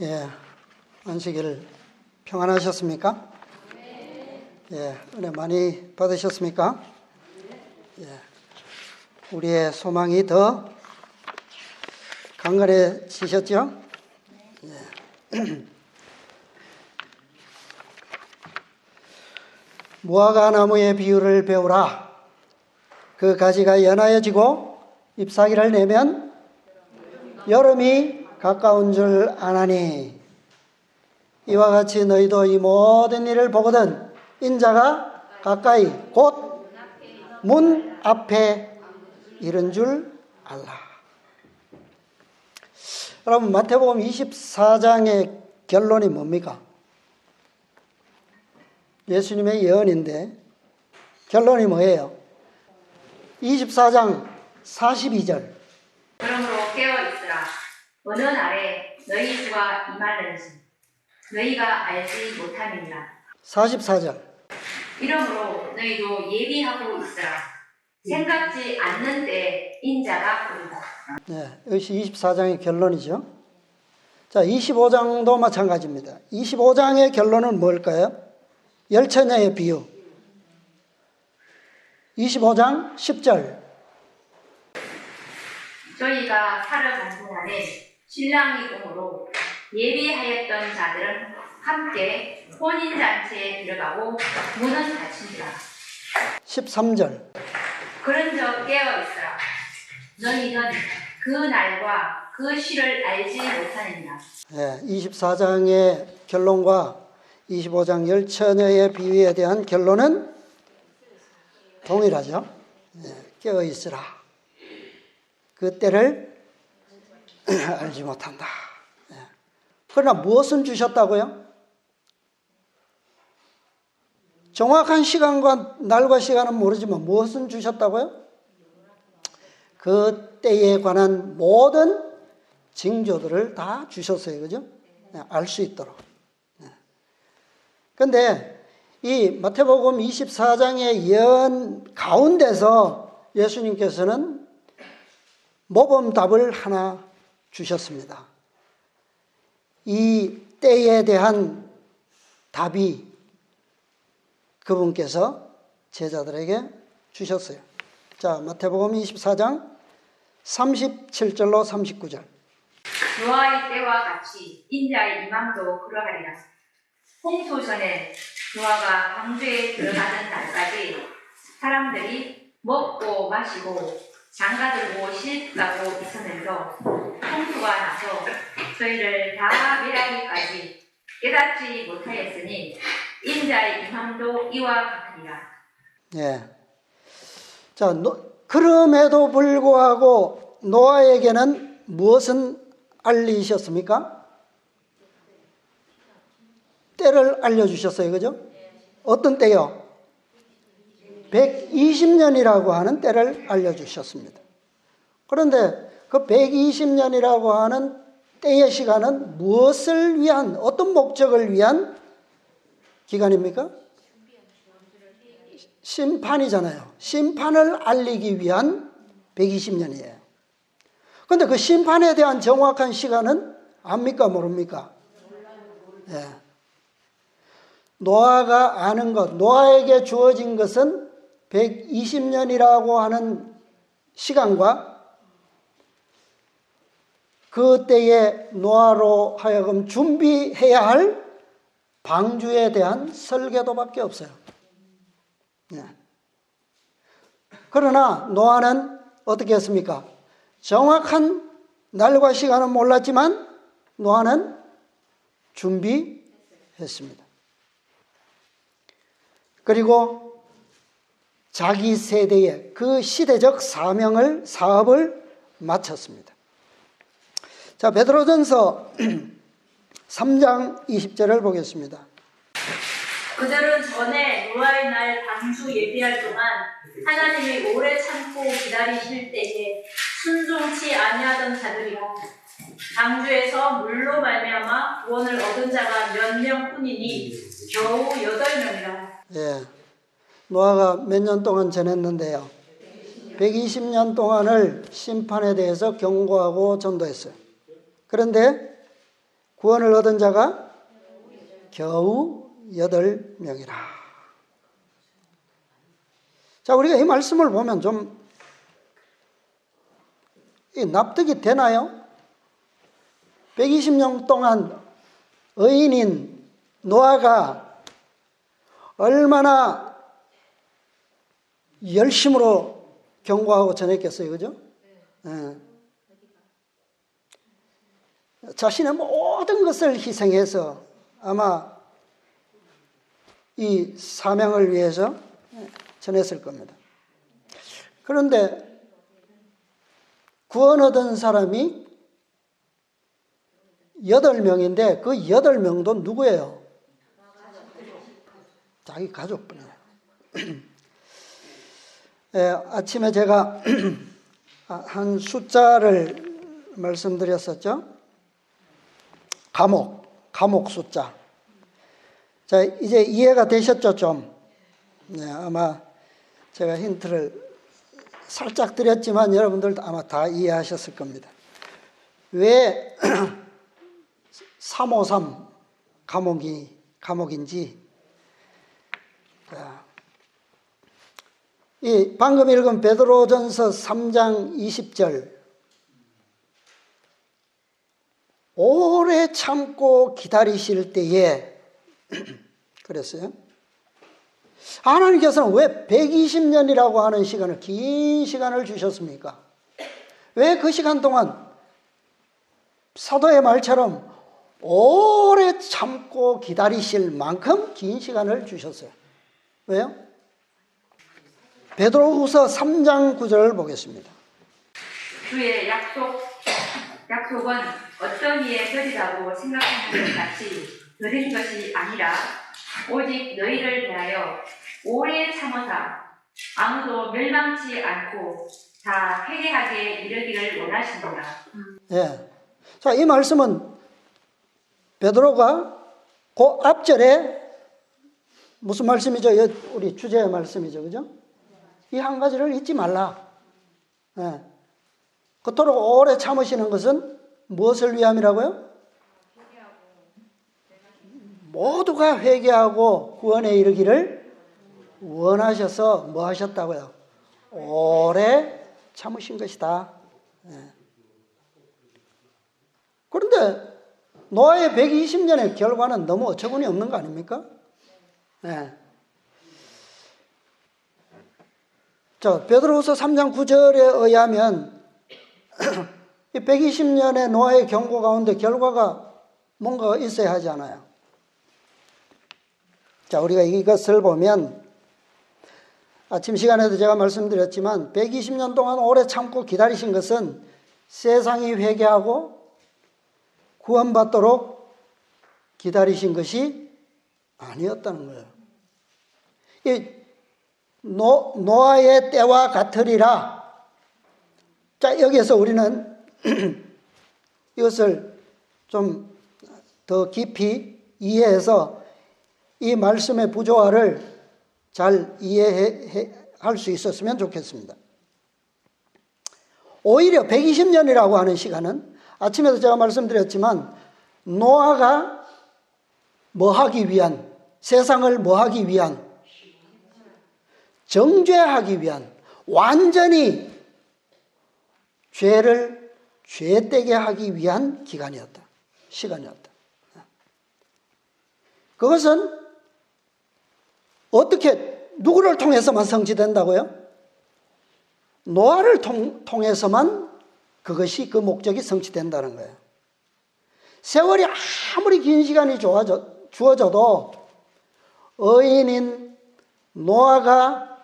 예, 안식일 평안하셨습니까? 예, 은혜 많이 받으셨습니까? 예, 우리의 소망이 더 강건해지셨죠? 예. 무화과 나무의 비유를 배우라. 그 가지가 연하여지고 잎사귀를 내면 여름이 가까운 줄 아나니, 이와 같이 너희도 이 모든 일을 보거든 인자가 가까이 곧 문 앞에 이른 줄 알라. 여러분, 마태복음 24장의 결론이 뭡니까? 예수님의 예언인데 결론이 뭐예요? 24장 42절. 그러므로 깨어있으라. 어느 날에 너희 주가 임하는지 너희가 알지 못함이니라. 44절. 이러므로 너희도 예비하고 있으라. 생각지 않는 때에 인자가 오리라. 네, 이것이 24장의 결론이죠. 자, 25장도 마찬가지입니다. 25장의 결론은 뭘까요? 열처녀의 비유. 25장 10절. 저희가 살아간 동안에 신랑이 오므로 예비하였던 자들은 함께 혼인잔치에 들어가고 문은 닫힌지라. 13절. 그런즉 깨어있으라. 너희는 그 날과 그 시를 알지 못하느니라. 네, 24장의 결론과 25장 열처녀의 비유에 대한 결론은 동일하죠. 네, 깨어있으라. 그 때를 알지 못한다. 네. 그러나 무엇은 주셨다고요? 정확한 시간과 날과 시간은 모르지만 무엇은 주셨다고요? 그 때에 관한 모든 징조들을 다 주셨어요. 그죠? 네, 알 수 있도록. 그런데 이 마태복음 24장의 예언 가운데서 예수님께서는 모범답을 하나 주셨습니다. 이 때에 대한 답이 그분께서 제자들에게 주셨어요. 자, 마태복음 24장 37절로 39절. 노아의 때와 같이 인자의 임함도 그러하리라. 홍수 전에 노아가 방주에 들어가는 날까지 사람들이 먹고 마시고 장가들고 씻고 있으면서 홍수가 나서 저희를 다 멸하기까지 깨닫지 못하였으니 인자의 임함도 이와 같으니라. 예. 자, 그럼에도 불구하고 노아에게는 무엇은 알리셨습니까? 때를 알려주셨어요. 그죠? 어떤 때요? 120년이라고 하는 때를 알려주셨습니다. 그런데 그 120년이라고 하는 때의 시간은 무엇을 위한, 어떤 목적을 위한 기간입니까? 심판이잖아요. 심판을 알리기 위한 120년이에요. 그런데 그 심판에 대한 정확한 시간은 압니까? 모릅니까? 예. 노아가 아는 것, 노아에게 주어진 것은 120년이라고 하는 시간과 그때에 노아로 하여금 준비해야 할 방주에 대한 설계도밖에 없어요. 네. 그러나 노아는 어떻게 했습니까? 정확한 날과 시간은 몰랐지만 노아는 준비했습니다. 그리고 자기 세대의 그 시대적 사업을 마쳤습니다. 자, 베드로전서 3장 20절을 보겠습니다. 그들은 전에 노아의 날 방주 예비할 동안 하나님이 오래 참고 기다리실 때에 순종치 아니하던 자들이라. 방주에서 물로 말미암아 구원을 얻은 자가 몇 명뿐이니 겨우 8명이라. 예, 노아가 몇 년 동안 지냈는데요. 120년 동안을 심판에 대해서 경고하고 전도했어요. 그런데 구원을 얻은 자가 겨우 8명이라. 자, 우리가 이 말씀을 보면 좀 납득이 되나요? 120년 동안 의인인 노아가 얼마나 열심으로 경고하고 전했겠어요, 그죠? 네. 자신의 모든 것을 희생해서 아마 이 사명을 위해서 전했을 겁니다. 그런데 구원 얻은 사람이 8명인데 그 8명도 누구예요? 자기 가족뿐이에요. 아침에 제가 한 숫자를 말씀드렸었죠. 감옥 숫자. 자, 이제 이해가 되셨죠, 좀? 네, 아마 제가 힌트를 살짝 드렸지만 여러분들도 아마 다 이해하셨을 겁니다. 왜 353 감옥인지. 자, 이 방금 읽은 베드로전서 3장 20절. 오래 참고 기다리실 때에 그랬어요. 하나님께서는 왜 120년이라고 하는 시간을, 긴 시간을 주셨습니까? 왜 그 시간 동안 사도의 말처럼 오래 참고 기다리실 만큼 긴 시간을 주셨어요? 왜요? 베드로후서 3장 9절을 보겠습니다. 주의 약속은 어떤 이의 별이라고 생각하는 것 같이 드린 것이 아니라 오직 너희를 대하여 오래 참으사 아무도 멸망치 않고 다 회개하게 이르기를 원하십니다. 예. 자, 이 말씀은 베드로가 그 앞절에 무슨 말씀이죠? 우리 주제의 말씀이죠. 그죠? 이 한 가지를 잊지 말라. 예. 그토록 오래 참으시는 것은 무엇을 위함이라고요? 모두가 회개하고 구원에 이르기를 원하셔서 뭐 하셨다고요? 오래 참으신 것이다. 예. 그런데 노아의 120년의 결과는 너무 어처구니 없는 거 아닙니까? 예. 자, 베드로후서 3장 9절에 의하면 이 120년의 노아의 경고 가운데 결과가 뭔가 있어야 하지 않아요? 자, 우리가 이것을 보면 아침 시간에도 제가 말씀드렸지만 120년 동안 오래 참고 기다리신 것은 세상이 회개하고 구원받도록 기다리신 것이 아니었다는 거예요. 이 노아의 때와 같으리라. 자, 여기에서 우리는 이것을 좀 더 깊이 이해해서 이 말씀의 부조화를 잘 이해할 수 있었으면 좋겠습니다. 오히려 120년이라고 하는 시간은 아침에도 제가 말씀드렸지만 노아가 뭐 하기 위한, 세상을 뭐 하기 위한, 정죄하기 위한, 완전히 죄되게 하기 위한 기간이었다. 시간이었다. 그것은 어떻게, 누구를 통해서만 성취된다고요? 노아를 통해서만 그것이, 그 목적이 성취된다는 거예요. 세월이 아무리 긴 시간이 주어져도 의인인 노아가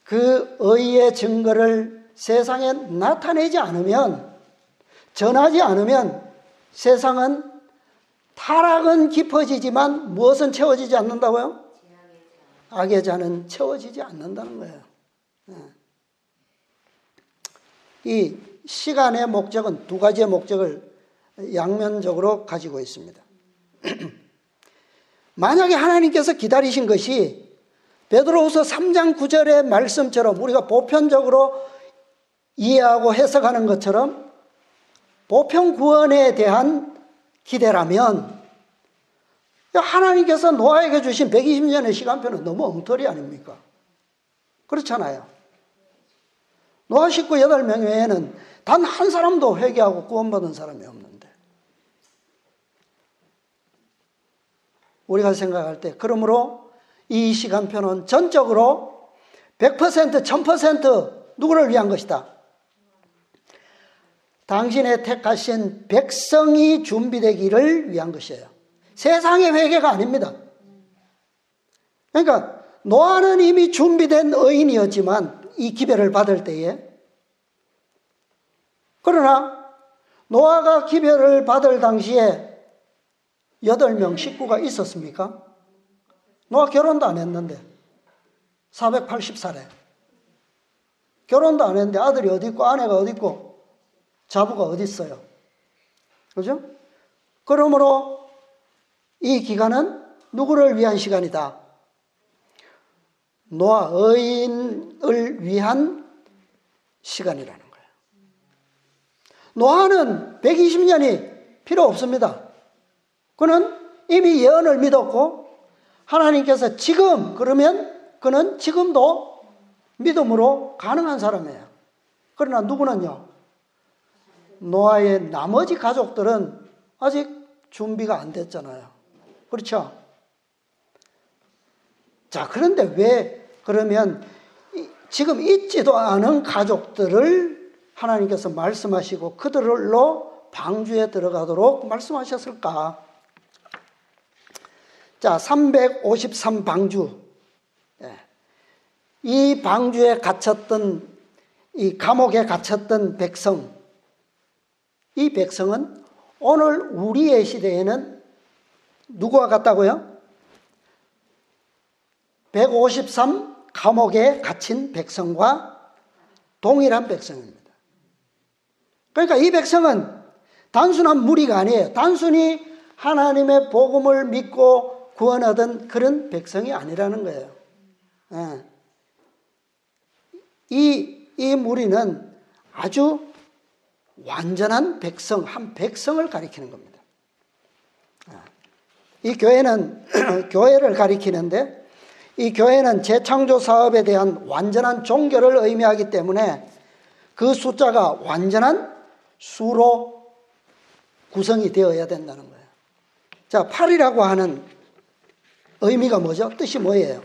그 의의 증거를 세상에 나타내지 않으면, 전하지 않으면 세상은, 타락은 깊어지지만 무엇은 채워지지 않는다고요? 악의 잔은 채워지지 않는다는 거예요. 이 시간의 목적은 두 가지의 목적을 양면적으로 가지고 있습니다. 만약에 하나님께서 기다리신 것이 베드로후서 3장 9절의 말씀처럼 우리가 보편적으로 이해하고 해석하는 것처럼 보편 구원에 대한 기대라면 하나님께서 노아에게 주신 120년의 시간표는 너무 엉터리 아닙니까? 그렇잖아요. 노아 식구 8명 외에는 단 한 사람도 회개하고 구원받은 사람이 없는데, 우리가 생각할 때 그러므로 이 시간표는 전적으로 100%, 1000% 누구를 위한 것이다? 당신의 택하신 백성이 준비되기를 위한 것이에요. 세상의 회개가 아닙니다. 그러니까 노아는 이미 준비된 의인이었지만 이 기별을 받을 때에, 그러나 노아가 기별을 받을 당시에 8명 식구가 있었습니까? 노아 결혼도 안 했는데 480살에 결혼도 안 했는데 아들이 어디 있고 아내가 어디 있고 자부가 어디 있어요? 그죠? 그러므로 이 기간은 누구를 위한 시간이다? 노아 의인을 위한 시간이라는 거예요. 노아는 120년이 필요 없습니다. 그는 이미 예언을 믿었고 하나님께서 지금 그러면 그는 지금도 믿음으로 가능한 사람이에요. 그러나 누구는요? 노아의 나머지 가족들은 아직 준비가 안 됐잖아요. 그렇죠? 자, 그런데 왜 그러면 지금 있지도 않은 가족들을 하나님께서 말씀하시고 그들로 방주에 들어가도록 말씀하셨을까? 자, 353방주. 이 방주에 갇혔던, 이 감옥에 갇혔던 백성, 이 백성은 오늘 우리의 시대에는 누구와 같다고요? 153 감옥에 갇힌 백성과 동일한 백성입니다. 그러니까 이 백성은 단순한 무리가 아니에요. 단순히 하나님의 복음을 믿고 구원 얻은 그런 백성이 아니라는 거예요. 이 무리는 아주 완전한 백성, 한 백성을 가리키는 겁니다. 이 교회는 교회를 가리키는데, 이 교회는 재창조 사업에 대한 완전한 종교를 의미하기 때문에 그 숫자가 완전한 수로 구성이 되어야 된다는 거예요. 자, 8이라고 하는 의미가 뭐죠? 뜻이 뭐예요?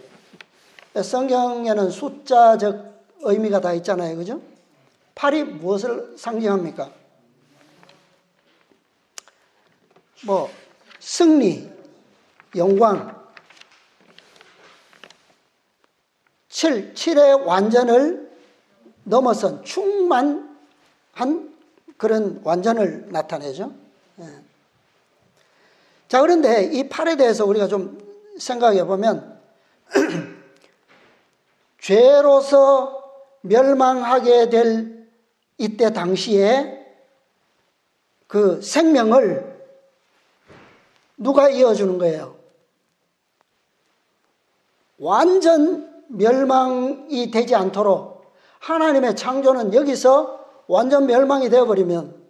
성경에는 숫자적 의미가 다 있잖아요. 그죠? 8이 무엇을 상징합니까? 뭐 승리, 영광, 7의 완전을 넘어선 충만한 그런 완전을 나타내죠. 자, 그런데 이 8에 대해서 우리가 좀 생각해 보면 죄로서 멸망하게 될 이때 당시에 그 생명을 누가 이어주는 거예요? 완전 멸망이 되지 않도록 하나님의 창조는 여기서 완전 멸망이 되어버리면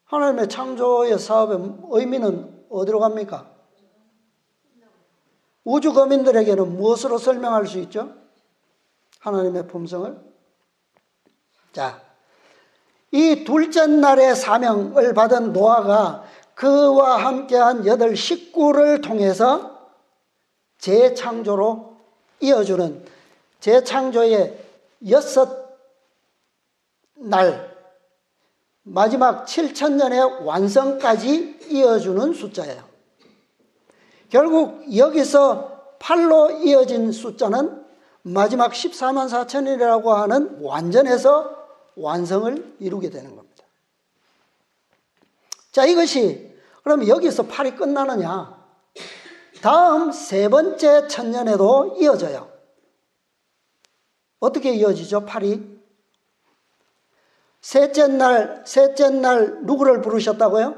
하나님의 창조의 사업의 의미는 어디로 갑니까? 우주 거민들에게는 무엇으로 설명할 수 있죠? 하나님의 품성을. 자, 이 둘째 날의 사명을 받은 노아가 그와 함께한 8 식구를 통해서 재창조로 이어주는 재창조의 6날 마지막 7000년의 완성까지 이어주는 숫자예요. 결국 여기서 8로 이어진 숫자는 마지막 14만 4천이라고 하는 완전에서 완성을 이루게 되는 겁니다. 자, 이것이 그럼 여기서 8이 끝나느냐? 다음 3번째 천년에도 이어져요. 어떻게 이어지죠? 8이? 셋째 날 누구를 부르셨다고요?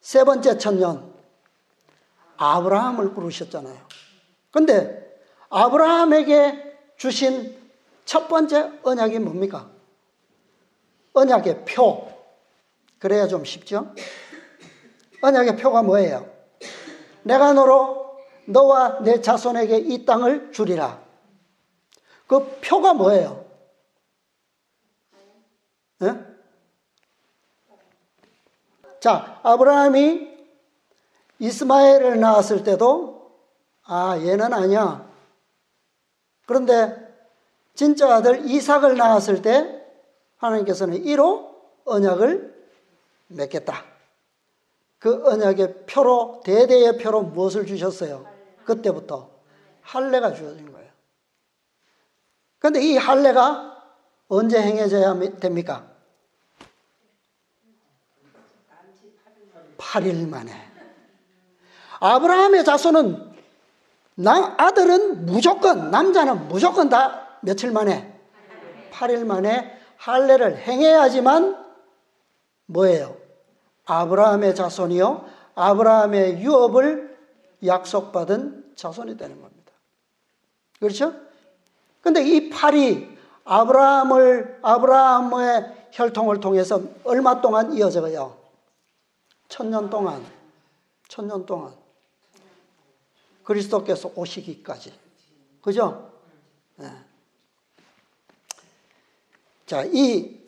3번째 천년 아브라함을 부르셨잖아요. 근데 아브라함에게 주신 첫 번째 언약이 뭡니까? 언약의 표. 그래야 좀 쉽죠? 언약의 표가 뭐예요? 내가 너와 내 자손에게 이 땅을 주리라. 그 표가 뭐예요? 네? 자, 아브라함이 이스마엘을 낳았을 때도 얘는 아니야. 그런데 진짜 아들 이삭을 낳았을 때 하나님께서는 이로 언약을 맺겠다. 그 언약의 표로, 대대의 표로 무엇을 주셨어요? 그때부터 할례가 주어진 거예요. 그런데 이 할례가 언제 행해져야 됩니까? 8일 만에. 아브라함의 자손은 아들은 무조건, 남자는 무조건 다 며칠 만에? 8일 만에 할례를 행해야지만 뭐예요? 아브라함의 자손이요, 아브라함의 유업을 약속받은 자손이 되는 겁니다. 그렇죠? 근데 이 8이 아브라함의 혈통을 통해서 얼마 동안 이어져요? 1000년 동안. 1000년 동안. 그리스도께서 오시기까지. 그죠? 네. 자, 이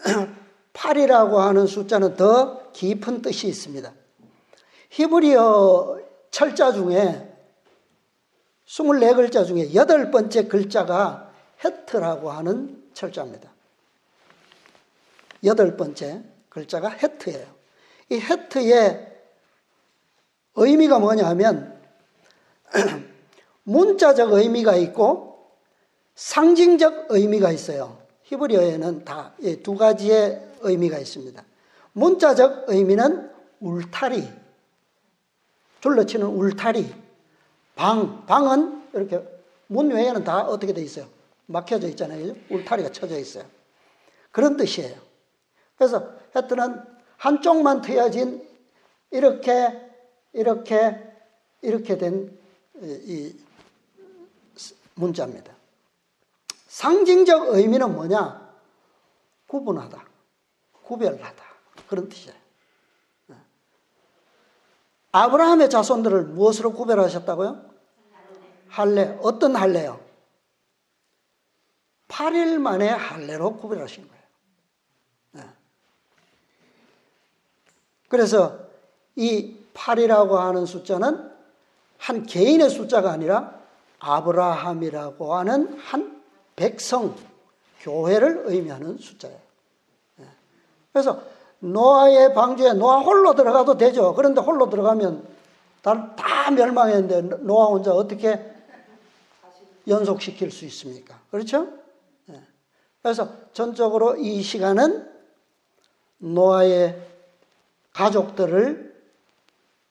8이라고 하는 숫자는 더 깊은 뜻이 있습니다. 히브리어 철자 중에 24글자 중에 8번째 글자가 헤트라고 하는 철자입니다. 8번째 글자가 헤트예요. 이 헤트의 의미가 뭐냐 하면 문자적 의미가 있고 상징적 의미가 있어요. 히브리어에는 다 두 가지의 의미가 있습니다. 문자적 의미는 울타리, 둘러치는 울타리, 방은 이렇게 문 외에는 다 어떻게 돼 있어요? 막혀져 있잖아요. 울타리가 쳐져 있어요. 그런 뜻이에요. 그래서 헤트는 한쪽만 트여진 이렇게 된 이 문자입니다. 상징적 의미는 뭐냐? 구분하다, 구별하다, 그런 뜻이에요. 아브라함의 자손들을 무엇으로 구별하셨다고요? 할례. 어떤 할례요? 8일 만에 할례로 구별하신 거예요. 그래서 이 8이라고 하는 숫자는 한 개인의 숫자가 아니라 아브라함이라고 하는 한 백성, 교회를 의미하는 숫자예요. 그래서 노아의 방주에 노아 홀로 들어가도 되죠. 그런데 홀로 들어가면 다 멸망했는데 노아 혼자 어떻게 연속시킬 수 있습니까? 그렇죠? 그래서 전적으로 이 시간은 노아의 가족들을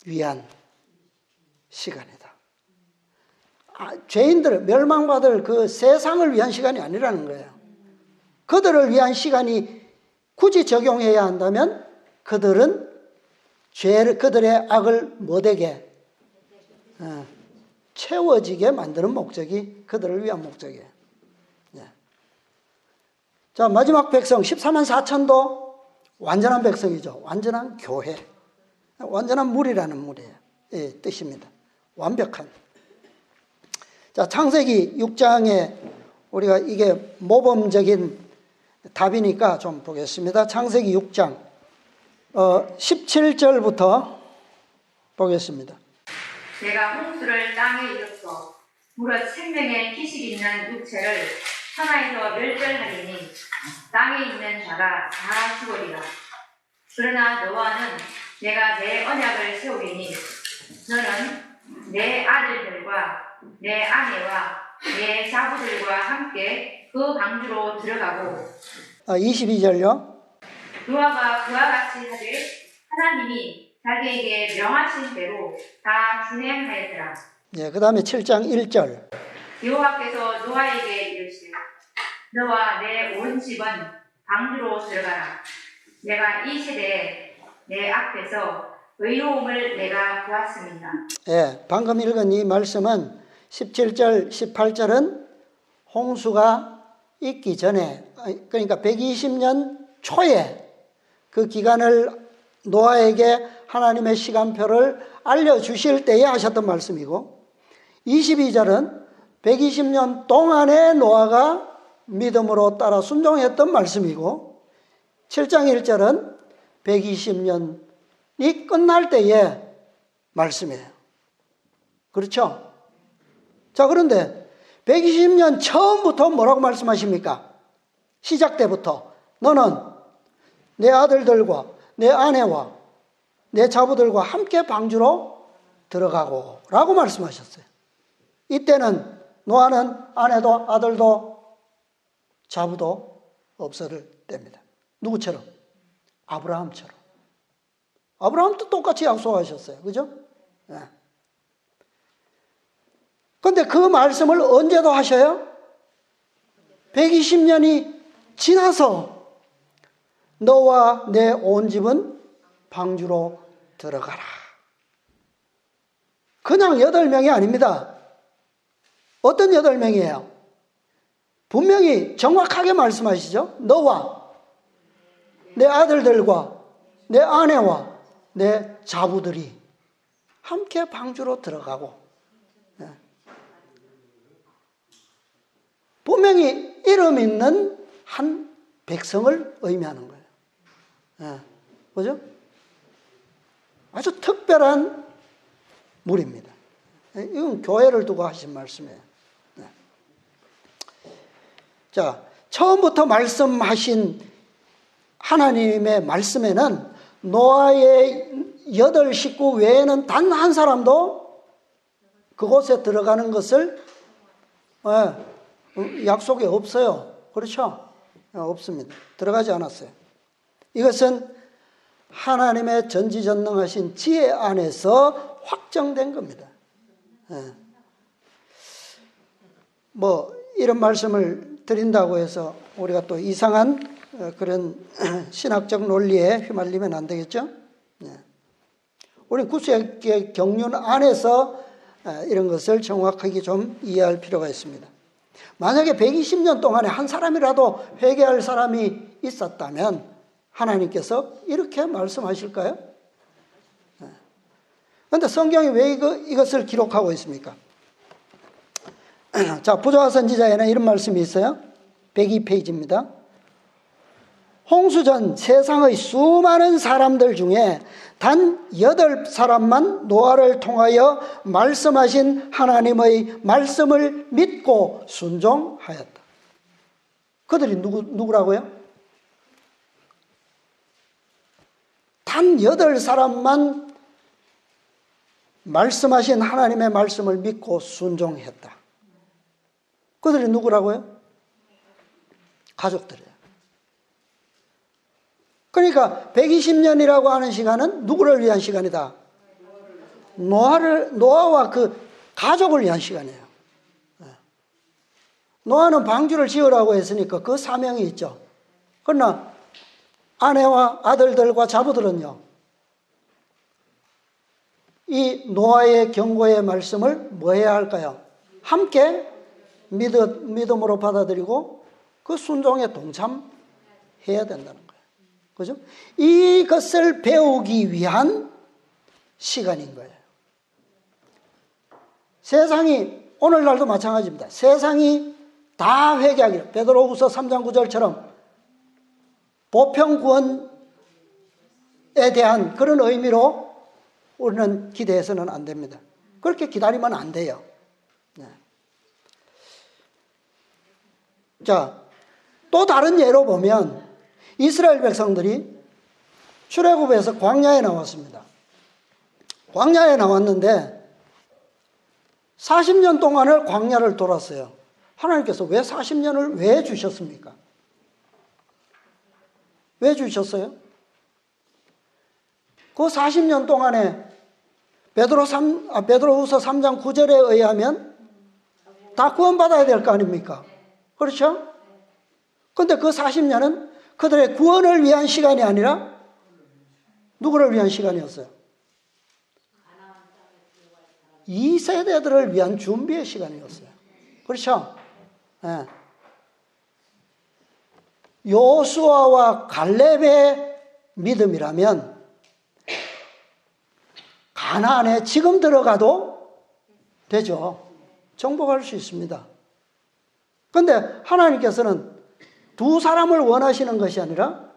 위한 시간이다. 죄인들, 멸망받을 그 세상을 위한 시간이 아니라는 거예요. 그들을 위한 시간이 굳이 적용해야 한다면 그들은 그들의 악을 못되게 채워지게 만드는 목적이 그들을 위한 목적이에요. 자, 마지막 백성 14만 4천도 완전한 백성이죠. 완전한 교회. 완전한 무리라는 무리예요. 뜻입니다. 완벽한. 자, 창세기 6장에 우리가 이게 모범적인 답이니까 좀 보겠습니다. 창세기 6장 17절부터 보겠습니다. 내가 홍수를 땅에 일으켜 무릇 생명의 기식 있는 육체를 천하에서 멸절하리니 땅에 있는 자가 다 죽으리라. 그러나 너와는 내가 내 언약을 세우리니 너는 내 아들들과 내 아내와 내 자부들과 함께 그 방주로 들어가고 22절요. 노아가 그와 같이 하되 하나님이 자기에게 명하신 대로 다 준행하였더라. 그 다음에 7장 1절. 여호와께서 노아에게 이르시되 너와 내 온 집은 방주로 들어가라. 내가 이 세대에 내 앞에서 의로움을 내가 보았습니다. 방금 읽은 이 말씀은 17절, 18절은 홍수가 있기 전에, 그러니까 120년 초에 그 기간을 노아에게 하나님의 시간표를 알려주실 때에 하셨던 말씀이고, 22절은 120년 동안에 노아가 믿음으로 따라 순종했던 말씀이고, 7장 1절은 120년이 끝날 때의 말씀이에요. 그렇죠? 자, 그런데 120년 처음부터 뭐라고 말씀하십니까? 시작 때부터 너는 내 아들들과 내 아내와 내 자부들과 함께 방주로 들어가고 라고 말씀하셨어요. 이때는 노아는 아내도 아들도 자부도 없을 때입니다. 누구처럼? 아브라함처럼. 아브라함도 똑같이 약속하셨어요. 그죠? 그런데 그 말씀을 언제도 하셔요? 120년이 지나서 너와 내 온 집은 방주로 들어가라. 그냥 8명이 아닙니다. 어떤 8명이에요? 분명히 정확하게 말씀하시죠. 너와 내 아들들과 내 아내와 내 자부들이 함께 방주로 들어가고, 분명히 이름 있는 한 백성을 의미하는 거예요. 그죠? 아주 특별한 물입니다. 이건 교회를 두고 하신 말씀이에요. 자, 처음부터 말씀하신 하나님의 말씀에는 노아의 8 식구 외에는 단 한 사람도 그곳에 들어가는 것을 약속이 없어요. 그렇죠? 없습니다. 들어가지 않았어요. 이것은 하나님의 전지전능하신 지혜 안에서 확정된 겁니다. 뭐 이런 말씀을 드린다고 해서 우리가 또 이상한 그런 신학적 논리에 휘말리면 안 되겠죠? 우리 구약의 경륜 안에서 이런 것을 정확하게 좀 이해할 필요가 있습니다. 만약에 120년 동안에 한 사람이라도 회개할 사람이 있었다면 하나님께서 이렇게 말씀하실까요? 그런데 성경이 왜 이것을 기록하고 있습니까? 자, 부조화 선지자에는 이런 말씀이 있어요. 102페이지입니다. 홍수전 세상의 수많은 사람들 중에 단 8사람만 노아를 통하여 말씀하신 하나님의 말씀을 믿고 순종하였다. 그들이 누구라고요? 단 8사람만 말씀하신 하나님의 말씀을 믿고 순종했다. 그들이 누구라고요? 가족들이에요. 그러니까 120년이라고 하는 시간은 누구를 위한 시간이다? 노아와 그 가족을 위한 시간이에요. 노아는 방주를 지으라고 했으니까 그 사명이 있죠. 그러나 아내와 아들들과 자부들은요, 이 노아의 경고의 말씀을 뭐 해야 할까요? 함께 믿음으로 받아들이고 그 순종에 동참해야 된다는 거예요. 그죠? 이것을 배우기 위한 시간인 거예요. 세상이, 오늘날도 마찬가지입니다. 세상이 다 회개하기를, 베드로후서 3장 9절처럼 보편구원에 대한 그런 의미로 우리는 기대해서는 안 됩니다. 그렇게 기다리면 안 돼요. 자, 또 다른 예로 보면 이스라엘 백성들이 출애굽에서 광야에 나왔습니다. 광야에 나왔는데 40년 동안을 광야를 돌았어요. 하나님께서 왜 40년을 왜 주셨습니까? 왜 주셨어요? 그 40년 동안에 베드로후서 3장 9절에 의하면 다 구원받아야 될 거 아닙니까? 그렇죠? 그런데 그 40년은 그들의 구원을 위한 시간이 아니라 누구를 위한 시간이었어요? 2세대들을 위한 준비의 시간이었어요. 그렇죠? 네. 요수아와 갈렙의 믿음이라면 가나안에 지금 들어가도 되죠. 정복할 수 있습니다. 그런데 하나님께서는 두 사람을 원하시는 것이 아니라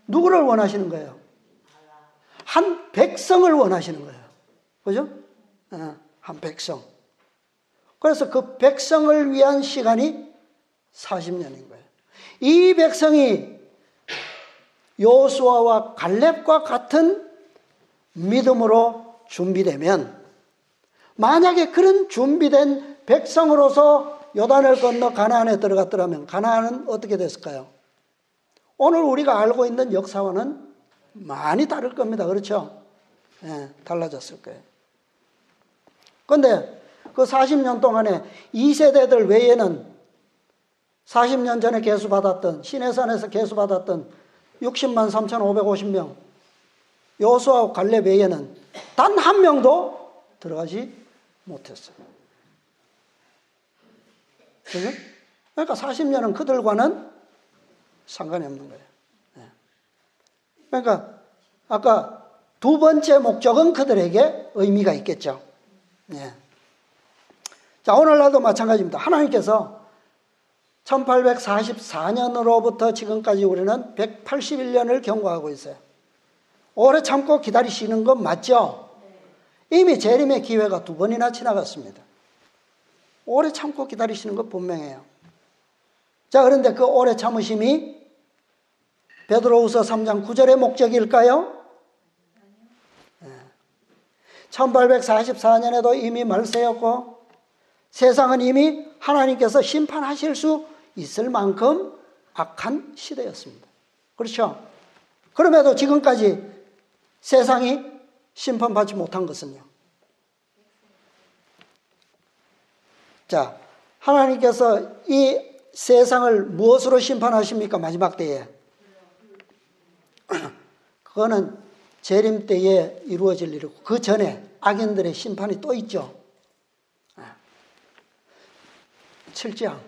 누구를 원하시는 거예요? 한 백성을 원하시는 거예요. 그죠? 한 백성. 그래서 그 백성을 위한 시간이 40년인 거예요. 이 백성이 여호수아와 갈렙과 같은 믿음으로 준비되면, 만약에 그런 준비된 백성으로서 요단을 건너 가나안에 들어갔더라면 가나안은 어떻게 됐을까요? 오늘 우리가 알고 있는 역사와는 많이 다를 겁니다. 그렇죠? 예, 달라졌을 거예요. 그런데 그 40년 동안에 2세대들 외에는 40년 전에 계수받았던, 시내산에서 계수받았던 60만 3,550명, 여호수아와 갈렙 외에는 단 한 명도 들어가지 못했어요. 그죠? 그러니까 40년은 그들과는 상관이 없는 거예요. 그러니까 아까 두 번째 목적은 그들에게 의미가 있겠죠. 자, 오늘날도 마찬가지입니다. 하나님께서 1844년으로부터 지금까지 우리는 181년을 경과하고 있어요. 오래 참고 기다리시는 건 맞죠? 이미 재림의 기회가 2번이나 지나갔습니다. 오래 참고 기다리시는 건 분명해요. 자, 그런데 그 오래 참으심이 베드로후서 3장 9절의 목적일까요? 1844년에도 이미 말세였고 세상은 이미 하나님께서 심판하실 수 있을 만큼 악한 시대였습니다. 그렇죠? 그럼에도 지금까지 세상이 심판받지 못한 것은요. 자, 하나님께서 이 세상을 무엇으로 심판하십니까? 마지막 때에. 그거는 재림 때에 이루어질 일이고 그 전에 악인들의 심판이 또 있죠. 7장.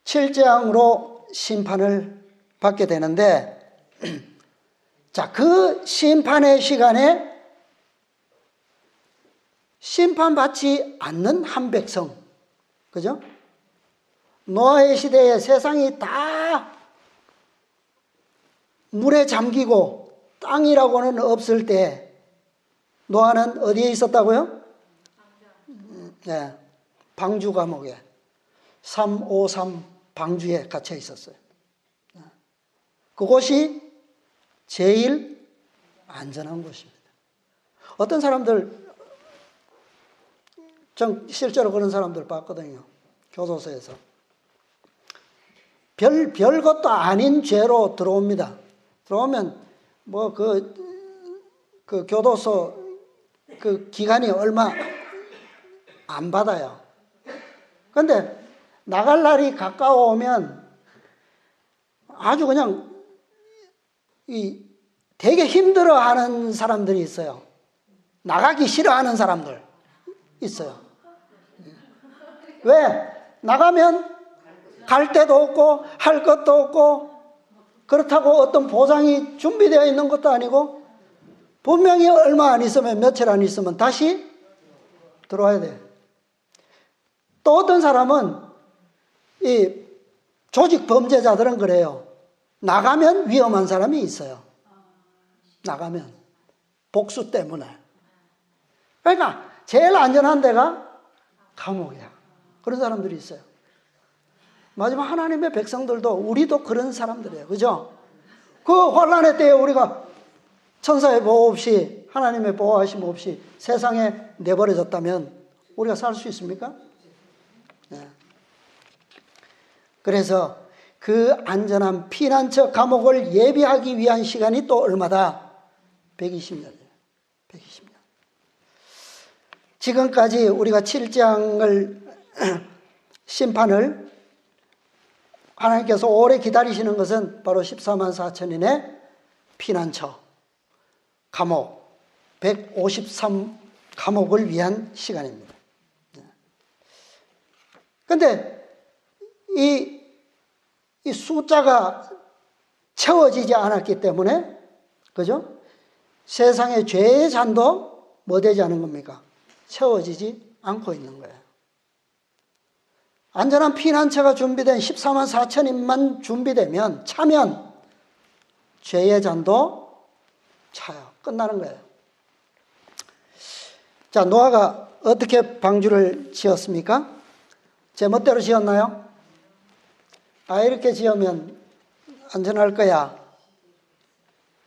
7장으로 심판을 받게 되는데, 자, 그 심판의 시간에 심판받지 않는 한 백성, 그죠? 노아의 시대에 세상이 다 물에 잠기고 땅이라고는 없을 때 노아는 어디에 있었다고요? 네, 방주 감옥에 353 방주에 갇혀 있었어요. 그곳이 제일 안전한 곳입니다. 어떤 사람들, 전 실제로 그런 사람들 봤거든요. 교도소에서. 별것도 아닌 죄로 들어옵니다. 들어오면 뭐 그 교도소 그 기간이 얼마 안 받아요. 그런데 나갈 날이 가까워오면 아주 그냥 되게 힘들어하는 사람들이 있어요. 나가기 싫어하는 사람들 있어요. 왜? 나가면 갈 데도 없고 할 것도 없고 그렇다고 어떤 보상이 준비되어 있는 것도 아니고 분명히 얼마 안 있으면 며칠 안 있으면 다시 들어와야 돼. 또 어떤 사람은 이 조직 범죄자들은 그래요. 나가면 위험한 사람이 있어요. 나가면 복수 때문에. 그러니까 제일 안전한 데가 감옥이야. 그런 사람들이 있어요. 마지막 하나님의 백성들도 우리도 그런 사람들이에요. 그죠? 그 환란의 때에 우리가 천사의 보호 없이 하나님의 보호하심 없이 세상에 내버려졌다면 우리가 살 수 있습니까? 네. 그래서 그 안전한 피난처 감옥을 예비하기 위한 시간이 또 얼마다? 120년이에요. 120년. 지금까지 우리가 7장을 심판을 하나님께서 오래 기다리시는 것은 바로 14만 4천인의 피난처, 감옥, 153 감옥을 위한 시간입니다. 그런데 이 숫자가 채워지지 않았기 때문에, 그죠? 세상의 죄의 잔도 뭐 되지 않은 겁니까? 채워지지 않고 있는 거예요. 안전한 피난처가 준비된 14만 4천인만 준비되면, 차면 죄의 잔도 차요. 끝나는 거예요. 자, 노아가 어떻게 방주를 지었습니까? 제 멋대로 지었나요? 이렇게 지으면 안전할 거야.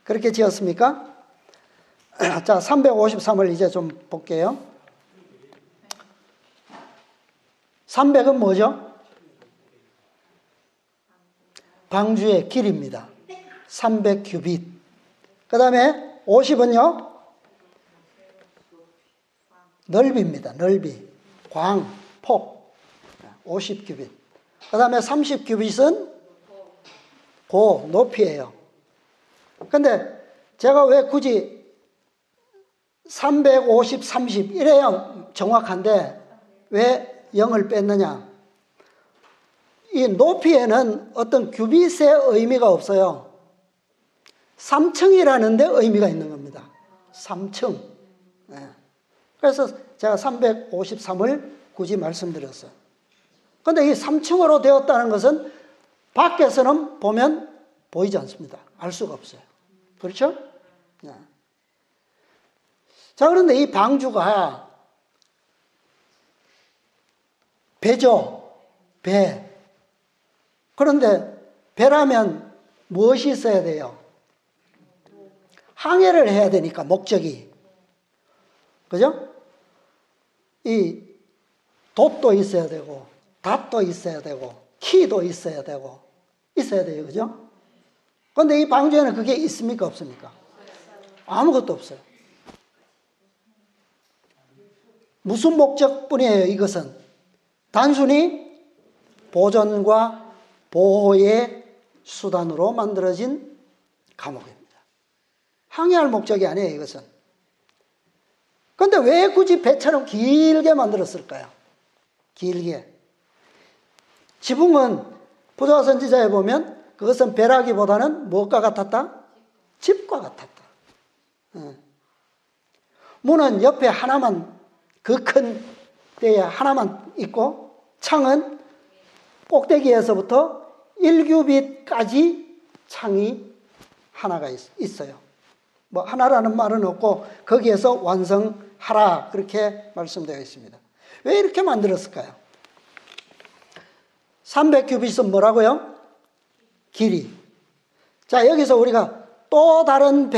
그렇게 지었습니까? 자, 353을 이제 좀 볼게요. 300은 뭐죠? 방주의 길입니다. 300규빗. 그 다음에 50은요? 넓이입니다. 넓이. 광, 폭. 50규빗. 그 다음에 30규빗은 높이예요. 근데 제가 왜 굳이 350, 30 이래야 정확한데 왜 0을 뺐느냐? 이 높이에는 어떤 규빗의 의미가 없어요. 3층이라는 데 의미가 있는 겁니다. 3층. 네. 그래서 제가 353을 굳이 말씀드렸어요. 그런데 이 3층으로 되었다는 것은 밖에서는 보면 보이지 않습니다. 알 수가 없어요. 그렇죠? 네. 자, 그런데 이 방주가 배죠. 배. 그런데 배라면 무엇이 있어야 돼요? 항해를 해야 되니까, 목적이. 그죠? 이 돛도 있어야 되고, 닷도 있어야 되고, 키도 있어야 되고, 있어야 돼요. 그죠? 그런데 이 방주에는 그게 있습니까? 없습니까? 아무것도 없어요. 무슨 목적뿐이에요, 이것은? 단순히 보존과 보호의 수단으로 만들어진 감옥입니다. 항해할 목적이 아니에요, 이것은. 그런데 왜 굳이 배처럼 길게 만들었을까요? 길게. 지붕은 부조화 선지자에 보면 그것은 배라기보다는 무엇과 같았다? 집과 같았다. 문은 옆에 하나만, 그 큰 데에 하나만 있고, 창은 꼭대기에서부터 1규빗까지 창이 하나가 있어요. 뭐 하나라는 말은 없고 거기에서 완성하라, 그렇게 말씀되어 있습니다. 왜 이렇게 만들었을까요? 300규빗은 뭐라고요? 길이. 자, 여기서 우리가 또 다른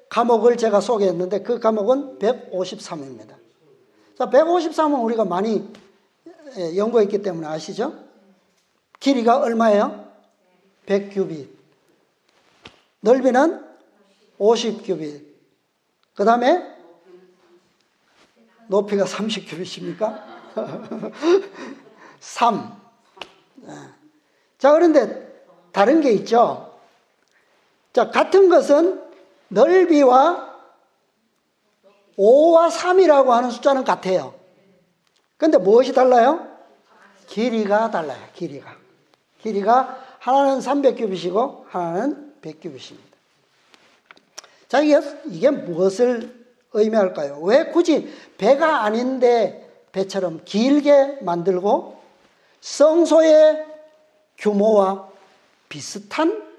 감옥을 제가 소개했는데 그 감옥은 153입니다. 자, 153은 우리가 많이 연구했기 때문에 아시죠? 길이가 얼마예요? 100규빗. 넓이는 50규빗. 그 다음에 높이가 30규빗입니까? 3. 자, 그런데 다른 게 있죠. 자, 같은 것은 넓이와 5와 3이라고 하는 숫자는 같아요. 그런데 무엇이 달라요? 길이가 달라요. 길이가 하나는 300규빗이고 하나는 100규빗입니다. 자, 이게 무엇을 의미할까요? 왜 굳이 배가 아닌데 배처럼 길게 만들고 성소의 규모와 비슷한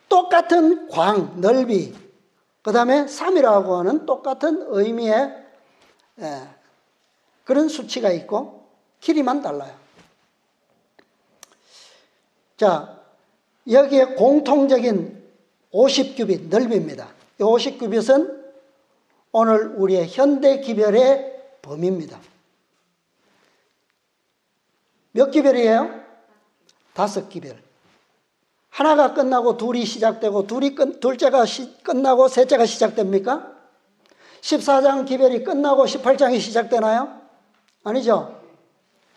똑같은 광, 넓이, 그 다음에 3이라고 하는 똑같은 의미의 그런 수치가 있고 길이만 달라요. 자, 여기에 공통적인 50규빗 넓이입니다. 이 50규빗은 오늘 우리의 현대 기별의 범위입니다. 몇 기별이에요? 5기별. 하나가 끝나고 둘이 시작되고 둘째가 끝나고 셋째가 시작됩니까? 14장 기별이 끝나고 18장이 시작되나요? 아니죠.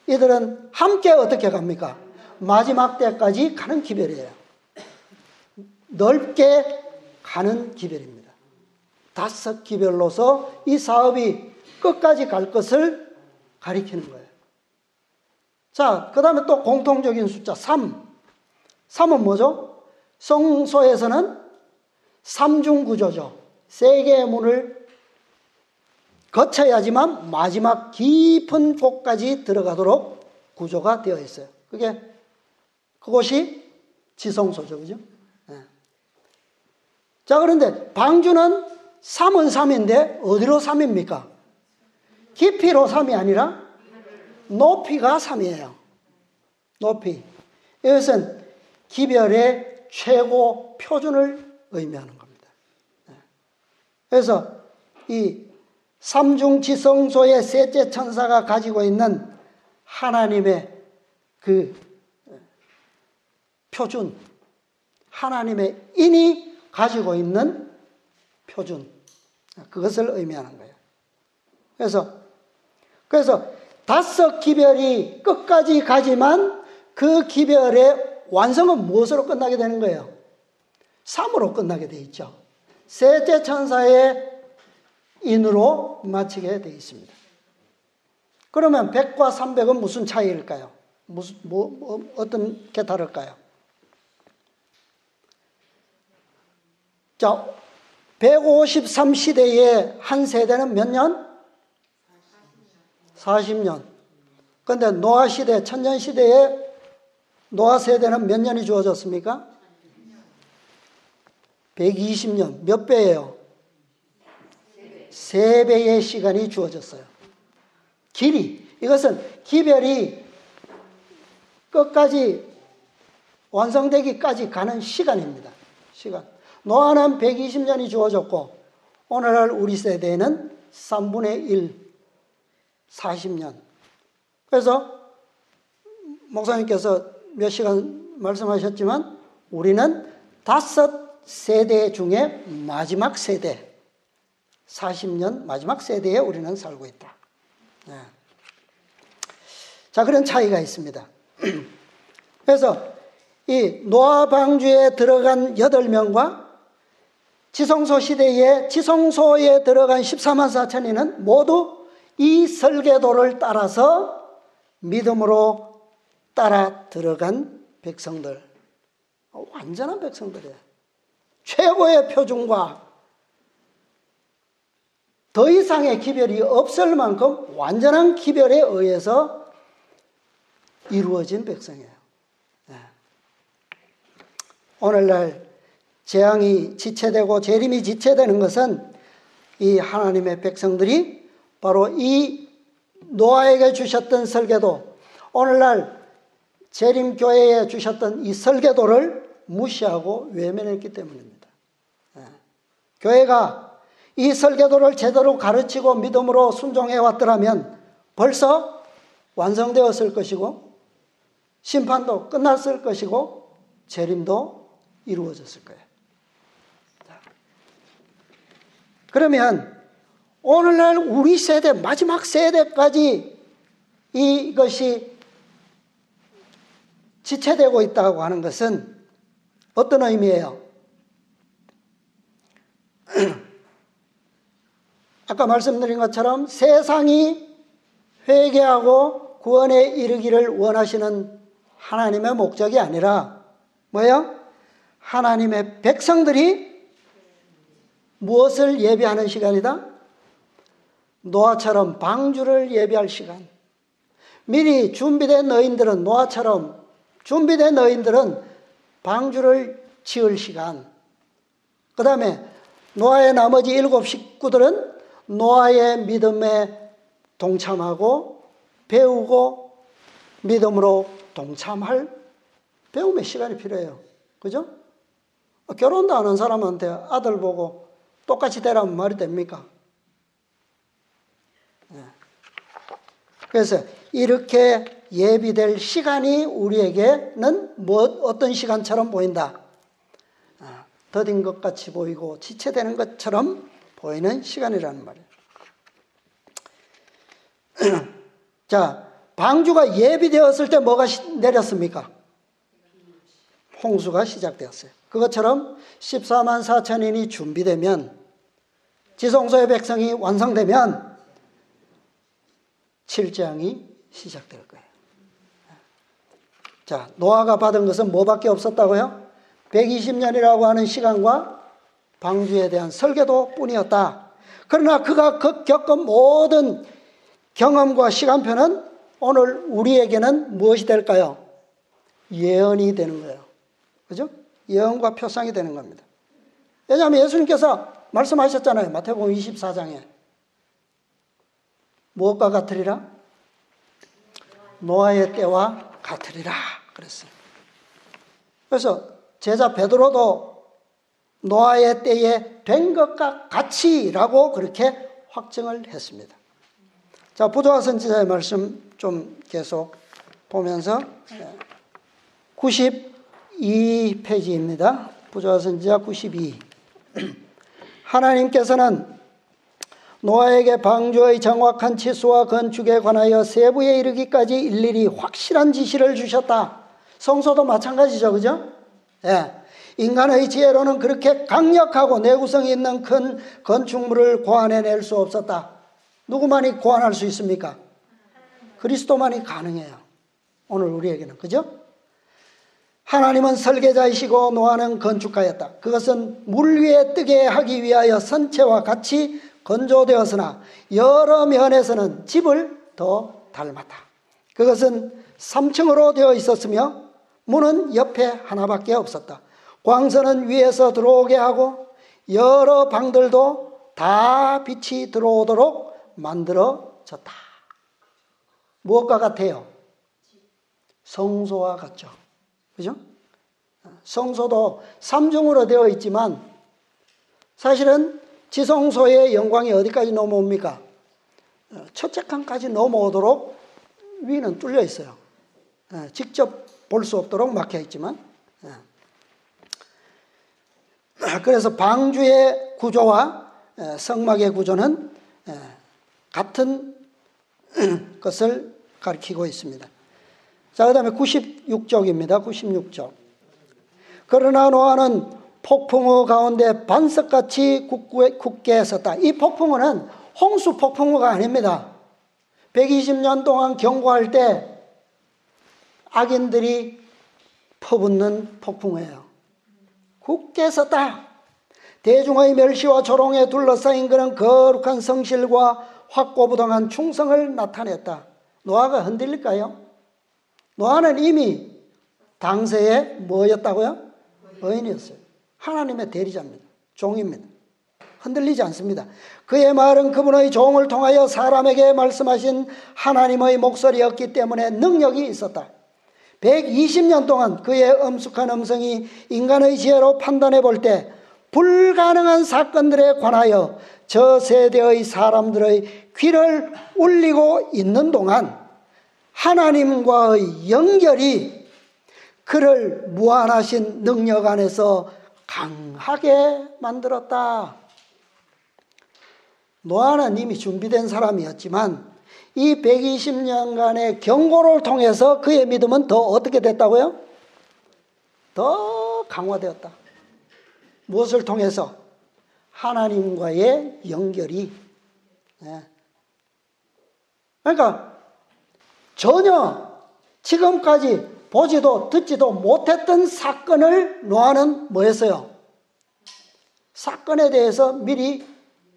이들은 함께 어떻게 갑니까? 마지막 때까지 가는 기별이에요. 넓게 가는 기별입니다. 5기별로서 이 사업이 끝까지 갈 것을 가리키는 거예요. 자, 그 다음에 또 공통적인 숫자 3. 3은 뭐죠? 성소에서는 삼중 구조죠. 세 개의 문을 거쳐야지만 마지막 깊은 곳까지 들어가도록 구조가 되어 있어요. 그것이 지성소죠. 그죠? 네. 자, 그런데 방주는 3은 3인데 어디로 3입니까? 깊이로 3이 아니라 높이가 3이에요. 높이. 이것은 기별의 최고 표준을 의미하는 겁니다. 네. 그래서 이 삼중 지성소의 셋째 천사가 가지고 있는 하나님의 그 표준, 하나님의 인이 가지고 있는 표준, 그것을 의미하는 거예요. 그래서 5 기별이 끝까지 가지만 그 기별의 완성은 무엇으로 끝나게 되는 거예요? 3으로 끝나게 돼 있죠. 셋째 천사의 인으로 마치게 되어 있습니다. 그러면 100과 300은 무슨 차이일까요? 어떤 게 다를까요? 자, 153시대의 한 세대는 몇 년? 40년. 그런데 노아 시대, 천년 시대에 노아 세대는 몇 년이 주어졌습니까? 120년. 몇 배예요? 3배의 시간이 주어졌어요. 길이. 이것은 기별이 끝까지 완성되기까지 가는 시간입니다. 시간. 노아는 120년이 주어졌고 오늘날 우리 세대에는 3분의 1, 40년. 그래서 목사님께서 몇 시간 말씀하셨지만 우리는 5세대 중에 마지막 세대, 40년 마지막 세대에 우리는 살고 있다. 네. 자, 그런 차이가 있습니다. 그래서 이 노아 방주에 들어간 8명과 지성소 시대에 지성소에 들어간 14만 4천인은 모두 이 설계도를 따라서 믿음으로 따라 들어간 백성들. 완전한 백성들이에요. 최고의 표준과 더 이상의 기별이 없을 만큼 완전한 기별에 의해서 이루어진 백성이에요. 네. 오늘날 재앙이 지체되고 재림이 지체되는 것은 이 하나님의 백성들이 바로 이 노아에게 주셨던 설계도, 오늘날 재림교회에 주셨던 이 설계도를 무시하고 외면했기 때문입니다. 네. 교회가 이 설계도를 제대로 가르치고 믿음으로 순종해 왔더라면 벌써 완성되었을 것이고 심판도 끝났을 것이고 재림도 이루어졌을 거예요. 그러면 오늘날 우리 세대, 마지막 세대까지 이것이 지체되고 있다고 하는 것은 어떤 의미예요? 아까 말씀드린 것처럼 세상이 회개하고 구원에 이르기를 원하시는 하나님의 목적이 아니라 뭐예요? 하나님의 백성들이 무엇을 예비하는 시간이다? 노아처럼 방주를 예비할 시간. 미리 준비된 너희들은, 노아처럼 준비된 너희들은 방주를 지을 시간. 그 다음에 노아의 나머지 7 식구들은 노아의 믿음에 동참하고 배우고 믿음으로 동참할 배움의 시간이 필요해요. 그죠? 결혼도 안 한 사람한테 아들 보고 똑같이 되라면 말이 됩니까? 네. 그래서 이렇게 예비될 시간이 우리에게는 어떤 시간처럼 보인다. 더딘 것 같이 보이고 지체되는 것처럼 보이는 시간이라는 말이에요. 자, 방주가 예비되었을 때 뭐가 내렸습니까? 홍수가 시작되었어요. 그것처럼 14만 4천인이 준비되면, 지성소의 백성이 완성되면 7재앙이 시작될 거예요. 자, 노아가 받은 것은 뭐밖에 없었다고요? 120년이라고 하는 시간과 방주에 대한 설계도 뿐이었다. 그러나 그가 겪은 모든 경험과 시간표는 오늘 우리에게는 무엇이 될까요? 예언이 되는 거예요. 그죠? 예언과 표상이 되는 겁니다. 왜냐하면 예수님께서 말씀하셨잖아요. 마태복음 24장에. 무엇과 같으리라? 노아의 때와 같으리라 그랬어요. 그래서 제자 베드로도 노아의 때에 된 것과 같이라고 그렇게 확증을 했습니다. 자, 부조화 선지자의 말씀 좀 계속 보면서 92페이지입니다. 부조화 선지자 92. 하나님께서는 노아에게 방주의 정확한 치수와 건축에 관하여 세부에 이르기까지 일일이 확실한 지시를 주셨다. 성소도 마찬가지죠, 그죠? 예. 인간의 지혜로는 그렇게 강력하고 내구성이 있는 큰 건축물을 고안해낼 수 없었다. 누구만이 고안할 수 있습니까? 그리스도만이 가능해요. 오늘 우리에게는, 그죠? 하나님은 설계자이시고 노아는 건축가였다. 그것은 물 위에 뜨게 하기 위하여 선체와 같이 건조되었으나 여러 면에서는 집을 더 닮았다. 그것은 3층으로 되어 있었으며 문은 옆에 하나밖에 없었다. 광선은 위에서 들어오게 하고 여러 방들도 다 빛이 들어오도록 만들어졌다. 무엇과 같아요? 성소와 같죠. 그죠? 성소도 3중으로 되어 있지만 사실은 지성소의 영광이 어디까지 넘어옵니까? 첫째 칸까지 넘어오도록 위는 뚫려 있어요. 직접 볼 수 없도록 막혀 있지만. 그래서 방주의 구조와 성막의 구조는 같은 것을 가리키고 있습니다. 자, 그 다음에 96쪽입니다. 96쪽. 그러나 노아는 폭풍우 가운데 반석같이 굳게 섰다. 이 폭풍우는 홍수 폭풍우가 아닙니다. 120년 동안 경고할 때 악인들이 퍼붓는 폭풍우예요. 굳게 섰다. 대중의 멸시와 조롱에 둘러싸인 그는 거룩한 성실과 확고부동한 충성을 나타냈다. 노아가 흔들릴까요? 노아는 이미 당시에 뭐였다고요? 의인이었어요. 하나님의 대리자입니다. 종입니다. 흔들리지 않습니다. 그의 말은 그분의 종을 통하여 사람에게 말씀하신 하나님의 목소리였기 때문에 능력이 있었다. 120년 동안 그의 엄숙한 음성이 인간의 지혜로 판단해 볼 때 불가능한 사건들에 관하여 저 세대의 사람들의 귀를 울리고 있는 동안 하나님과의 연결이 그를 무한하신 능력 안에서 강하게 만들었다. 노아는 이미 준비된 사람이었지만 이 120년간의 경고를 통해서 그의 믿음은 더 어떻게 됐다고요? 더 강화되었다. 무엇을 통해서? 하나님과의 연결이. 그러니까 전혀 지금까지 보지도 듣지도 못했던 사건을 노아는 뭐 했어요? 사건에 대해서 미리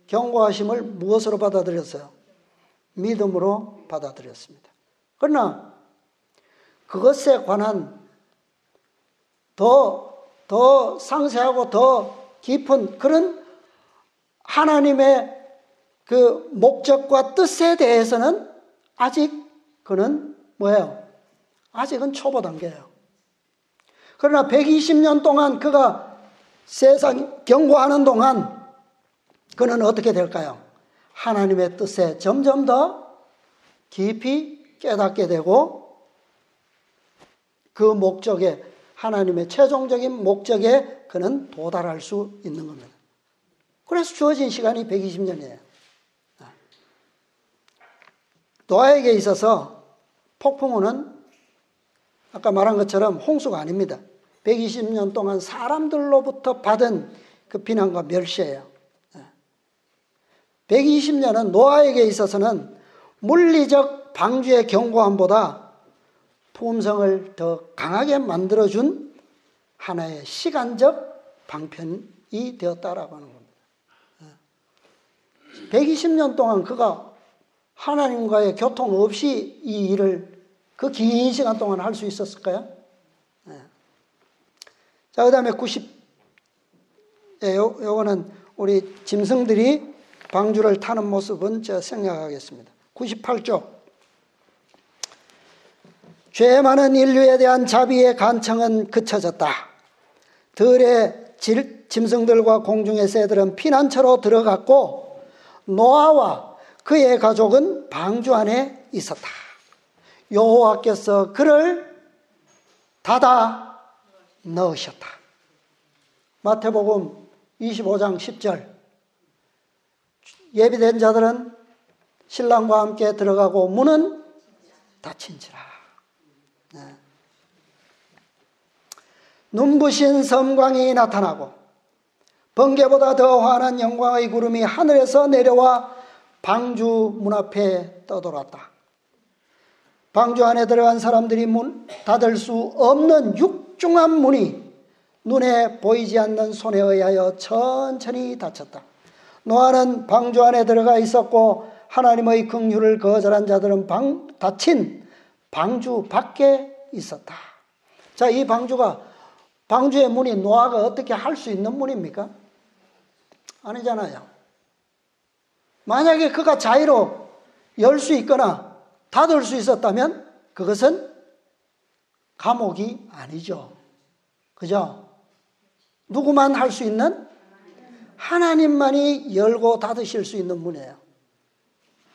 경고하심을 무엇으로 받아들였어요? 믿음으로 받아들였습니다. 그러나 그것에 관한 더 상세하고 더 깊은 그런 하나님의 그 목적과 뜻에 대해서는 아직 그는 뭐예요? 아직은 초보 단계예요. 그러나 120년 동안 그가 세상 경고하는 동안 그는 어떻게 될까요? 하나님의 뜻에 점점 더 깊이 깨닫게 되고 그 목적에 하나님의 최종적인 목적에 그는 도달할 수 있는 겁니다. 그래서 주어진 시간이 120년이에요. 노아에게 있어서 폭풍우는 아까 말한 것처럼 홍수가 아닙니다. 120년 동안 사람들로부터 받은 그 비난과 멸시예요. 120년은 노아에게 있어서는 물리적 방주의 경고함보다 품성을 더 강하게 만들어준 하나의 시간적 방편이 되었다라고 하는 겁니다. 120년 동안 그가 하나님과의 교통 없이 이 일을 그 긴 시간 동안 할 수 있었을까요? 자, 그 다음에 90, 요거는 우리 짐승들이 방주를 타는 모습은 제가 생략하겠습니다. 98조. 죄 많은 인류에 대한 자비의 간청은 그쳐졌다. 들의 짐승들과 공중의 새들은 피난처로 들어갔고 노아와 그의 가족은 방주 안에 있었다. 여호와께서 그를 닫아 넣으셨다. 마태복음 25장 10절. 예비된 자들은 신랑과 함께 들어가고 문은 닫힌지라. 네. 눈부신 섬광이 나타나고 번개보다 더 환한 영광의 구름이 하늘에서 내려와 방주 문 앞에 떠돌았다. 방주 안에 들어간 사람들이 문 닫을 수 없는 육중한 문이 눈에 보이지 않는 손에 의하여 천천히 닫혔다. 노아는 방주 안에 들어가 있었고 하나님의 긍휼을 거절한 자들은 닫힌 방주 밖에 있었다. 자, 이 방주의 문이 노아가 어떻게 할 수 있는 문입니까? 아니잖아요. 만약에 그가 자유로 열 수 있거나 닫을 수 있었다면 그것은 감옥이 아니죠. 그죠? 누구만 할 수 있는? 하나님만이 열고 닫으실 수 있는 문이에요.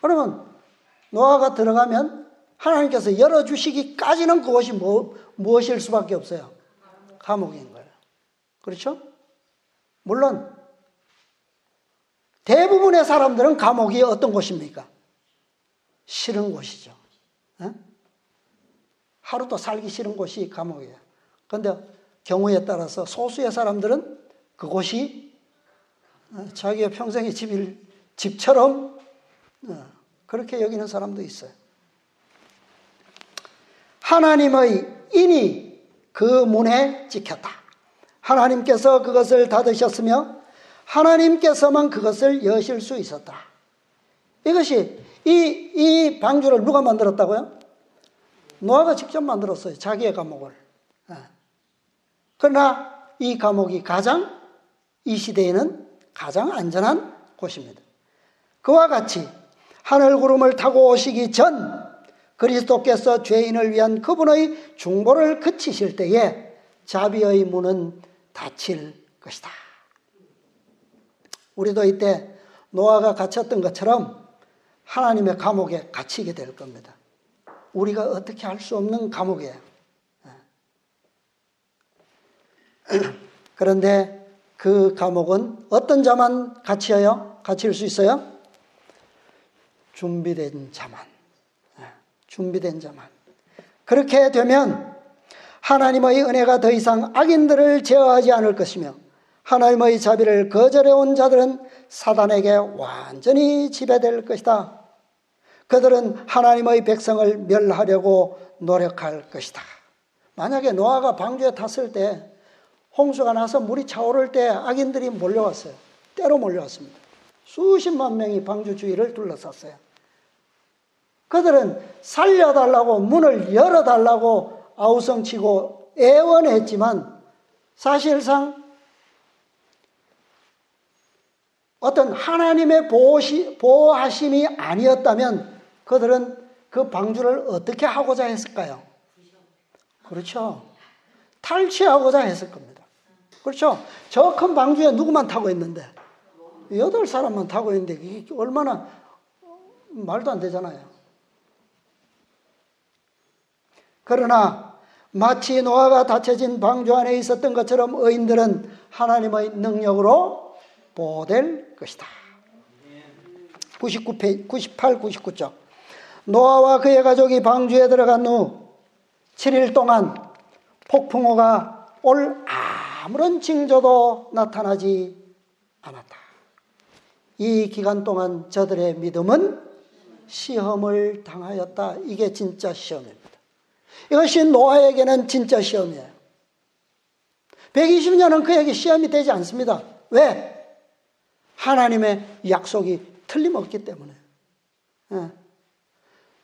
그러면 노아가 들어가면 하나님께서 열어주시기까지는 그것이 무엇일 수밖에 없어요? 감옥인 거예요. 그렇죠? 물론 대부분의 사람들은 감옥이 어떤 곳입니까? 싫은 곳이죠. 하루도 살기 싫은 곳이 감옥이에요. 그런데 경우에 따라서 소수의 사람들은 그곳이 자기의 평생의 집처럼 그렇게 여기는 사람도 있어요. 하나님의 인이 그 문에 찍혔다. 하나님께서 그것을 닫으셨으며 하나님께서만 그것을 여실 수 있었다. 이것이 이 방주를 누가 만들었다고요? 노아가 직접 만들었어요. 자기의 감옥을. 그러나 이 감옥이 이 시대에는 가장 안전한 곳입니다. 그와 같이 하늘구름을 타고 오시기 전 그리스도께서 죄인을 위한 그분의 중보를 그치실 때에 자비의 문은 닫힐 것이다. 우리도 이때 노아가 갇혔던 것처럼 하나님의 감옥에 갇히게 될 겁니다. 우리가 어떻게 할 수 없는 감옥이에요. 그런데 그 감옥은 어떤 자만 갇힐 수 있어요? 준비된 자만. 준비된 자만. 그렇게 되면 하나님의 은혜가 더 이상 악인들을 제어하지 않을 것이며 하나님의 자비를 거절해온 자들은 사단에게 완전히 지배될 것이다. 그들은 하나님의 백성을 멸하려고 노력할 것이다. 만약에 노아가 방주에 탔을 때 홍수가 나서 물이 차오를 때 악인들이 몰려왔어요. 때로 몰려왔습니다. 수십만 명이 방주 주위를 둘러쌌어요. 그들은 살려달라고 문을 열어달라고 아우성치고 애원했지만 사실상 어떤 하나님의 보호하심이 아니었다면 그들은 그 방주를 어떻게 하고자 했을까요? 그렇죠. 탈취하고자 했을 겁니다. 그렇죠. 저 큰 방주에 누구만 타고 있는데 8사람만 타고 있는데 이게 얼마나 말도 안 되잖아요. 그러나 마치 노아가 닫혀진 방주 안에 있었던 것처럼 의인들은 하나님의 능력으로 보호될 것이다. 98, 99쪽. 노아와 그의 가족이 방주에 들어간 후 7일 동안 폭풍우가 올 아무런 징조도 나타나지 않았다. 이 기간 동안 저들의 믿음은 시험을 당하였다. 이게 진짜 시험입니다. 이것이 노아에게는 진짜 시험이에요. 120년은 그에게 시험이 되지 않습니다. 왜? 하나님의 약속이 틀림없기 때문에. 예.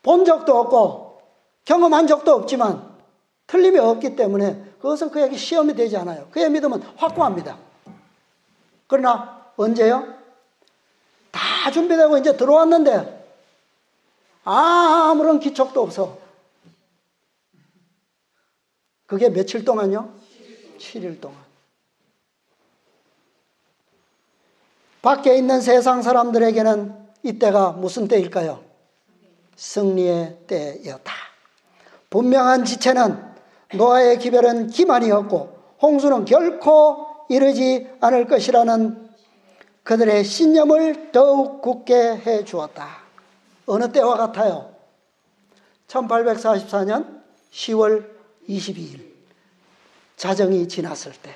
본 적도 없고 경험한 적도 없지만 틀림이 없기 때문에 그것은 그에게 시험이 되지 않아요. 그의 믿음은 확고합니다. 그러나 언제요? 다 준비되고 이제 들어왔는데 아무런 기척도 없어. 그게 며칠 동안요? 7일 동안. 밖에 있는 세상 사람들에게는 이때가 무슨 때일까요? 승리의 때였다. 분명한 지체는 노아의 기별은 기만이었고 홍수는 결코 이르지 않을 것이라는 그들의 신념을 더욱 굳게 해 주었다. 어느 때와 같아요? 1844년 10월 22일 자정이 지났을 때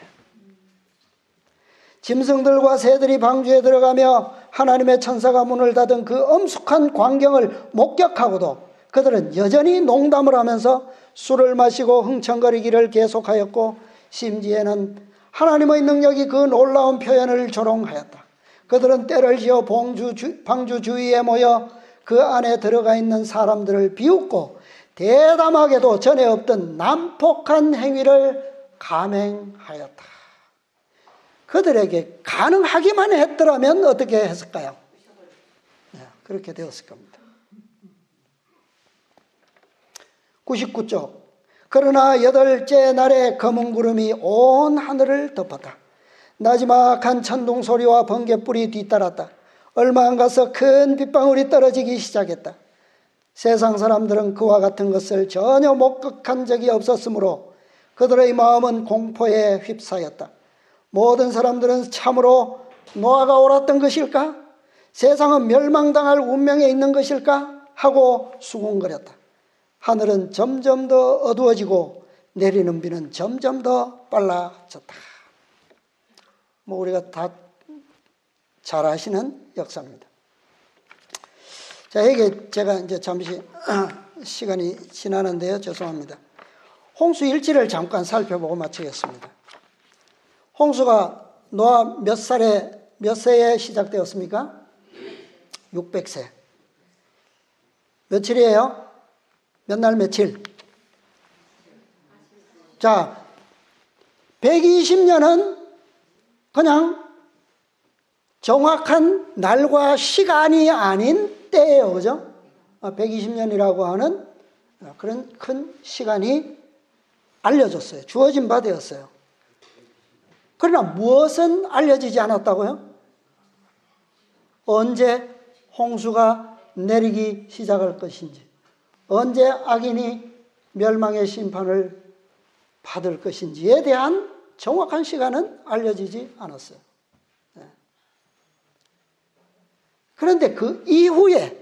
짐승들과 새들이 방주에 들어가며 하나님의 천사가 문을 닫은 그 엄숙한 광경을 목격하고도 그들은 여전히 농담을 하면서 술을 마시고 흥청거리기를 계속하였고 심지어는 하나님의 능력이 그 놀라운 표현을 조롱하였다. 그들은 때를 지어 방주 주위에 모여 그 안에 들어가 있는 사람들을 비웃고 대담하게도 전에 없던 난폭한 행위를 감행하였다. 그들에게 가능하기만 했더라면 어떻게 했을까요? 네, 그렇게 되었을 겁니다. 99쪽. 그러나 8째 날에 검은 구름이 온 하늘을 덮었다. 나지막한 천둥 소리와 번갯불이 뒤따랐다. 얼마 안 가서 큰 빗방울이 떨어지기 시작했다. 세상 사람들은 그와 같은 것을 전혀 목격한 적이 없었으므로 그들의 마음은 공포에 휩싸였다. 모든 사람들은 참으로 노아가 옳았던 것일까? 세상은 멸망당할 운명에 있는 것일까? 하고 수군거렸다. 하늘은 점점 더 어두워지고 내리는 비는 점점 더 빨라졌다. 우리가 다 잘 아시는 역사입니다. 자, 이게 제가 이제 잠시 시간이 지나는데요. 죄송합니다. 홍수 일지를 잠깐 살펴보고 마치겠습니다. 홍수가 노아 몇 세에 시작되었습니까? 600세. 며칠이에요? 몇 날 며칠? 자, 120년은 그냥 정확한 날과 시간이 아닌 때예요. 그죠? 120년이라고 하는 그런 큰 시간이 알려졌어요. 주어진 바 되었어요. 그러나 무엇은 알려지지 않았다고요? 언제 홍수가 내리기 시작할 것인지, 언제 악인이 멸망의 심판을 받을 것인지에 대한 정확한 시간은 알려지지 않았어요. 그런데 그 이후의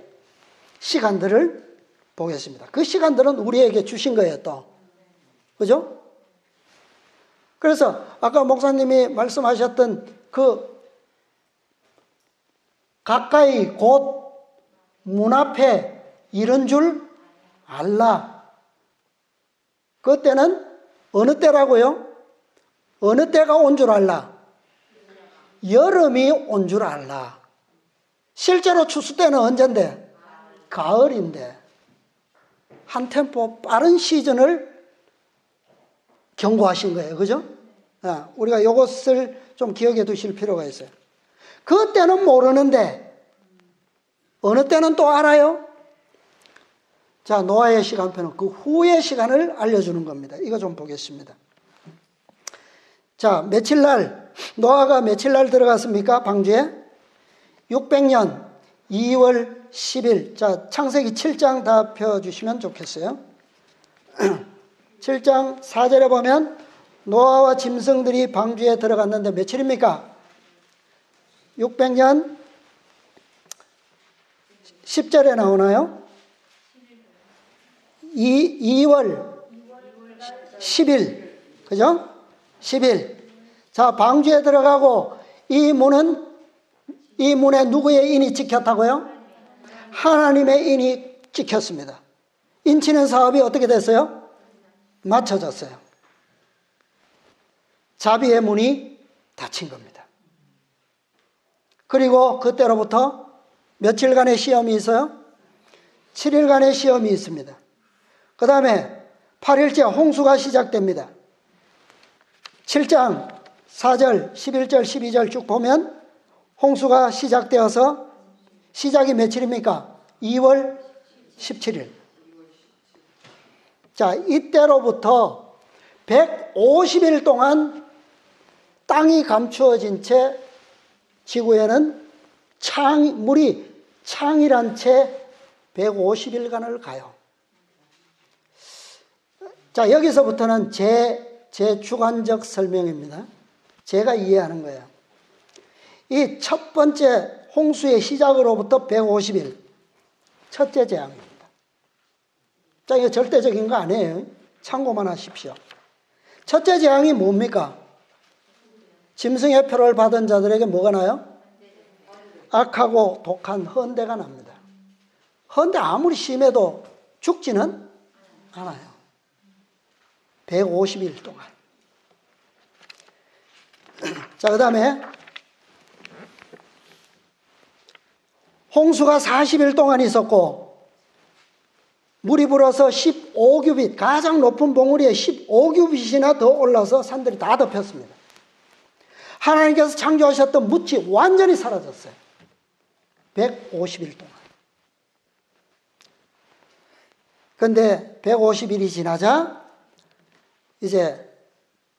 시간들을 보겠습니다. 그 시간들은 우리에게 주신 거예요, 또. 그죠? 그래서 아까 목사님이 말씀하셨던 그 가까이 곧 문 앞에 이른 줄 알라. 그때는 어느 때라고요? 어느 때가 온 줄 알라? 여름이 온 줄 알라. 실제로 추수 때는 언젠데? 가을인데. 한 템포 빠른 시즌을 경고하신 거예요. 그죠? 우리가 이것을 좀 기억해 두실 필요가 있어요. 그때는 모르는데 어느 때는 또 알아요? 자, 노아의 시간표는 그 후의 시간을 알려주는 겁니다. 이거 좀 보겠습니다. 자, 며칠 날, 노아가 며칠 날 들어갔습니까? 방주에? 600년 2월 10일. 자, 창세기 7장 다 펴주시면 좋겠어요. 7장 4절에 보면 노아와 짐승들이 방주에 들어갔는데 며칠입니까? 600년 10절에 나오나요? 2월 10일. 그죠? 10일. 자, 방주에 들어가고 이 문에 누구의 인이 찍혔다고요? 하나님의 인이 찍혔습니다. 인치는 사업이 어떻게 됐어요? 맞춰졌어요. 자비의 문이 닫힌 겁니다. 그리고 그때로부터 며칠간의 시험이 있어요? 7일간의 시험이 있습니다. 그 다음에 8일째 홍수가 시작됩니다. 7장 4절, 11절, 12절 쭉 보면 홍수가 시작되어서 시작이 며칠입니까? 2월 17일. 자, 이때로부터 150일 동안 땅이 감추어진 채 지구에는 물이 창이란 채 150일간을 가요. 자, 여기서부터는 제 주관적 설명입니다. 제가 이해하는 거예요. 이 첫 번째 홍수의 시작으로부터 150일, 첫째 재앙입니다. 자, 이거 절대적인 거 아니에요. 참고만 하십시오. 첫째 재앙이 뭡니까? 짐승의 표를 받은 자들에게 뭐가 나요? 악하고 독한 헌대가 납니다. 헌대 아무리 심해도 죽지는 않아요. 150일 동안. 자, 그 다음에 홍수가 40일 동안 있었고 물이 불어서 15규빗, 가장 높은 봉우리에 15규빗이나 더 올라서 산들이 다 덮였습니다. 하나님께서 창조하셨던 묻이 완전히 사라졌어요. 150일 동안. 그런데 150일이 지나자 이제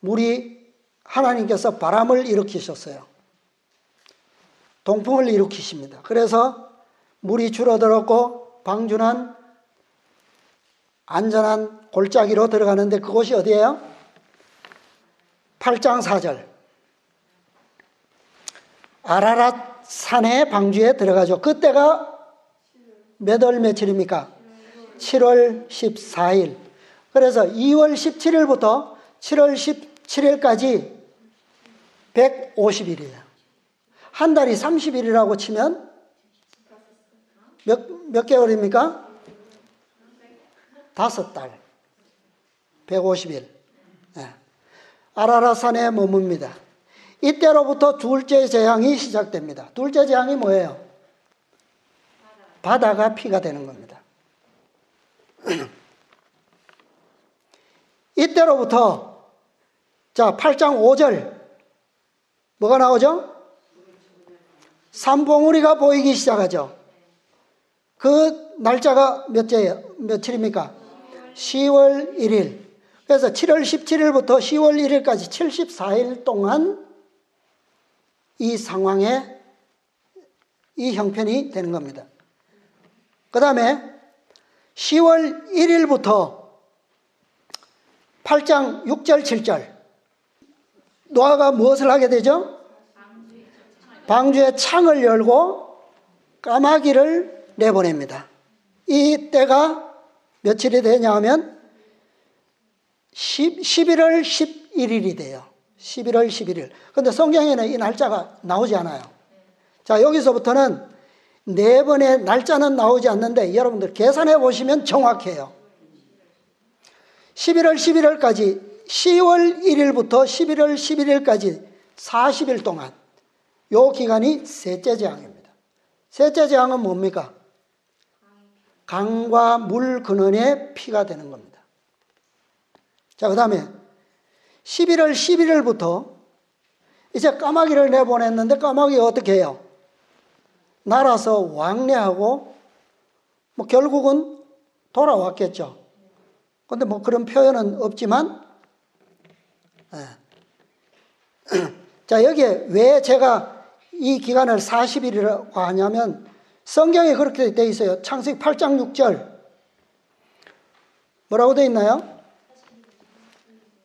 물이 하나님께서 바람을 일으키셨어요. 동풍을 일으키십니다. 그래서 물이 줄어들었고 방준한 안전한 골짜기로 들어가는데 그곳이 어디예요? 8장 4절. 아라랏 산의 방주에 들어가죠. 그때가 몇 월 며칠입니까? 7월 14일. 그래서 2월 17일부터 7월 17일까지 150일이에요. 한 달이 30일이라고 치면 몇 개월입니까? 5달. 150일. 네. 아라랏 산에 머뭅니다. 이때로부터 둘째 재앙이 시작됩니다. 둘째 재앙이 뭐예요? 바다가 피가 되는 겁니다. 이때로부터 자 8장 5절 뭐가 나오죠? 산봉우리가 보이기 시작하죠. 그 날짜가 며칠입니까? 10월 1일. 그래서 7월 17일부터 10월 1일까지 74일 동안 이 상황에 이 형편이 되는 겁니다. 그 다음에 10월 1일부터 8장 6절 7절 노아가 무엇을 하게 되죠? 방주에 창을 열고 까마귀를 내보냅니다. 이 때가 며칠이 되냐 하면 11월 11일이 돼요. 11월 11일. 그런데 성경에는 이 날짜가 나오지 않아요. 자, 여기서부터는 네 번의 날짜는 나오지 않는데 여러분들 계산해 보시면 정확해요. 11월 11일까지 10월 1일부터 11월 11일까지 40일 동안 요 기간이 셋째 재앙입니다. 셋째 재앙은 뭡니까? 강과 물 근원에 피가 되는 겁니다. 자, 그 다음에 11월 11일부터 이제 까마귀를 내보냈는데 까마귀가 어떻게 해요? 날아서 왕래하고 뭐 결국은 돌아왔겠죠. 근데 뭐 그런 표현은 없지만 자, 여기에 왜 제가 이 기간을 40일이라고 하냐면 성경에 그렇게 되어 있어요. 창세기 8장 6절 뭐라고 되어 있나요?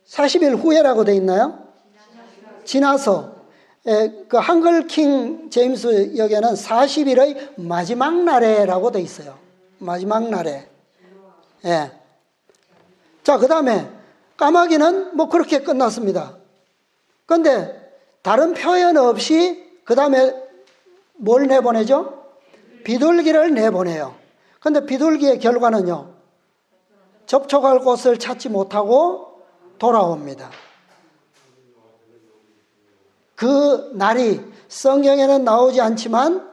40일 후에라고 되어 있나요? 지나서. 그 한글 킹 제임스 역에는 40일의 마지막 날에라고 되어 있어요. 마지막 날에. 예. 자, 그 다음에 까마귀는 뭐 그렇게 끝났습니다. 그런데 다른 표현 없이 그 다음에 뭘 내보내죠? 비둘기를 내보내요. 그런데 비둘기의 결과는요, 접촉할 곳을 찾지 못하고 돌아옵니다. 그 날이 성경에는 나오지 않지만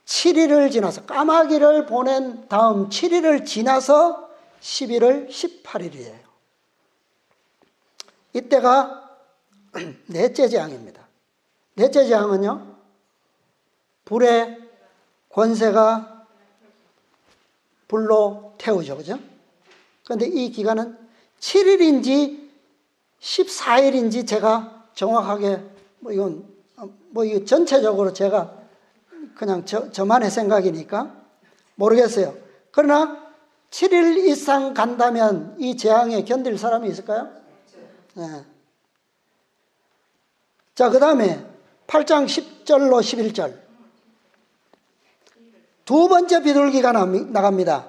7일을 지나서, 까마귀를 보낸 다음 7일을 지나서 11월 18일이에요. 이때가 넷째 재앙입니다. 넷째 재앙은요, 불의 권세가 불로 태우죠. 그죠? 그런데 이 기간은 7일인지 14일인지 제가 정확하게, 이거 전체적으로 제가 그냥 저만의 생각이니까 모르겠어요. 그러나 7일 이상 간다면 이 재앙에 견딜 사람이 있을까요? 네. 자, 그 다음에 8장 10절로 11절. 두 번째 비둘기가 나갑니다.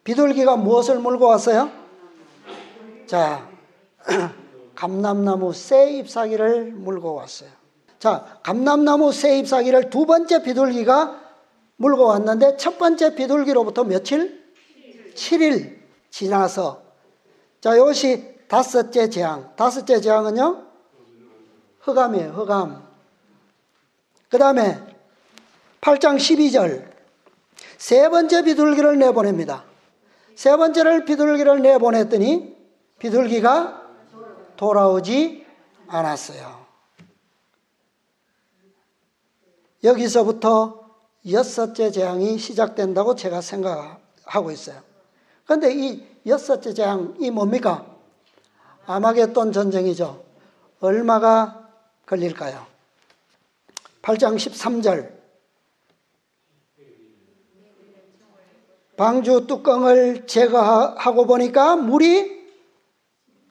비둘기가 무엇을 물고 왔어요? 자, 감람나무 새 잎사귀를 물고 왔어요. 자, 감람나무 새 잎사귀를 두 번째 비둘기가 물고 왔는데 첫 번째 비둘기로부터 며칠? 7일 지나서, 자, 이것이 다섯째 재앙. 다섯째 재앙은요, 흑암이에요. 흑암. 그 다음에 8장 12절, 세 번째 비둘기를 내보냅니다. 세 번째 비둘기를 내보냈더니 비둘기가 돌아오지 않았어요. 여기서부터 여섯째 재앙이 시작된다고 제가 생각하고 있어요. 그런데 이 여섯째 재앙이 뭡니까? 아마겟돈 전쟁이죠. 얼마가 걸릴까요? 8장 13절, 방주 뚜껑을 제거하고 보니까 물이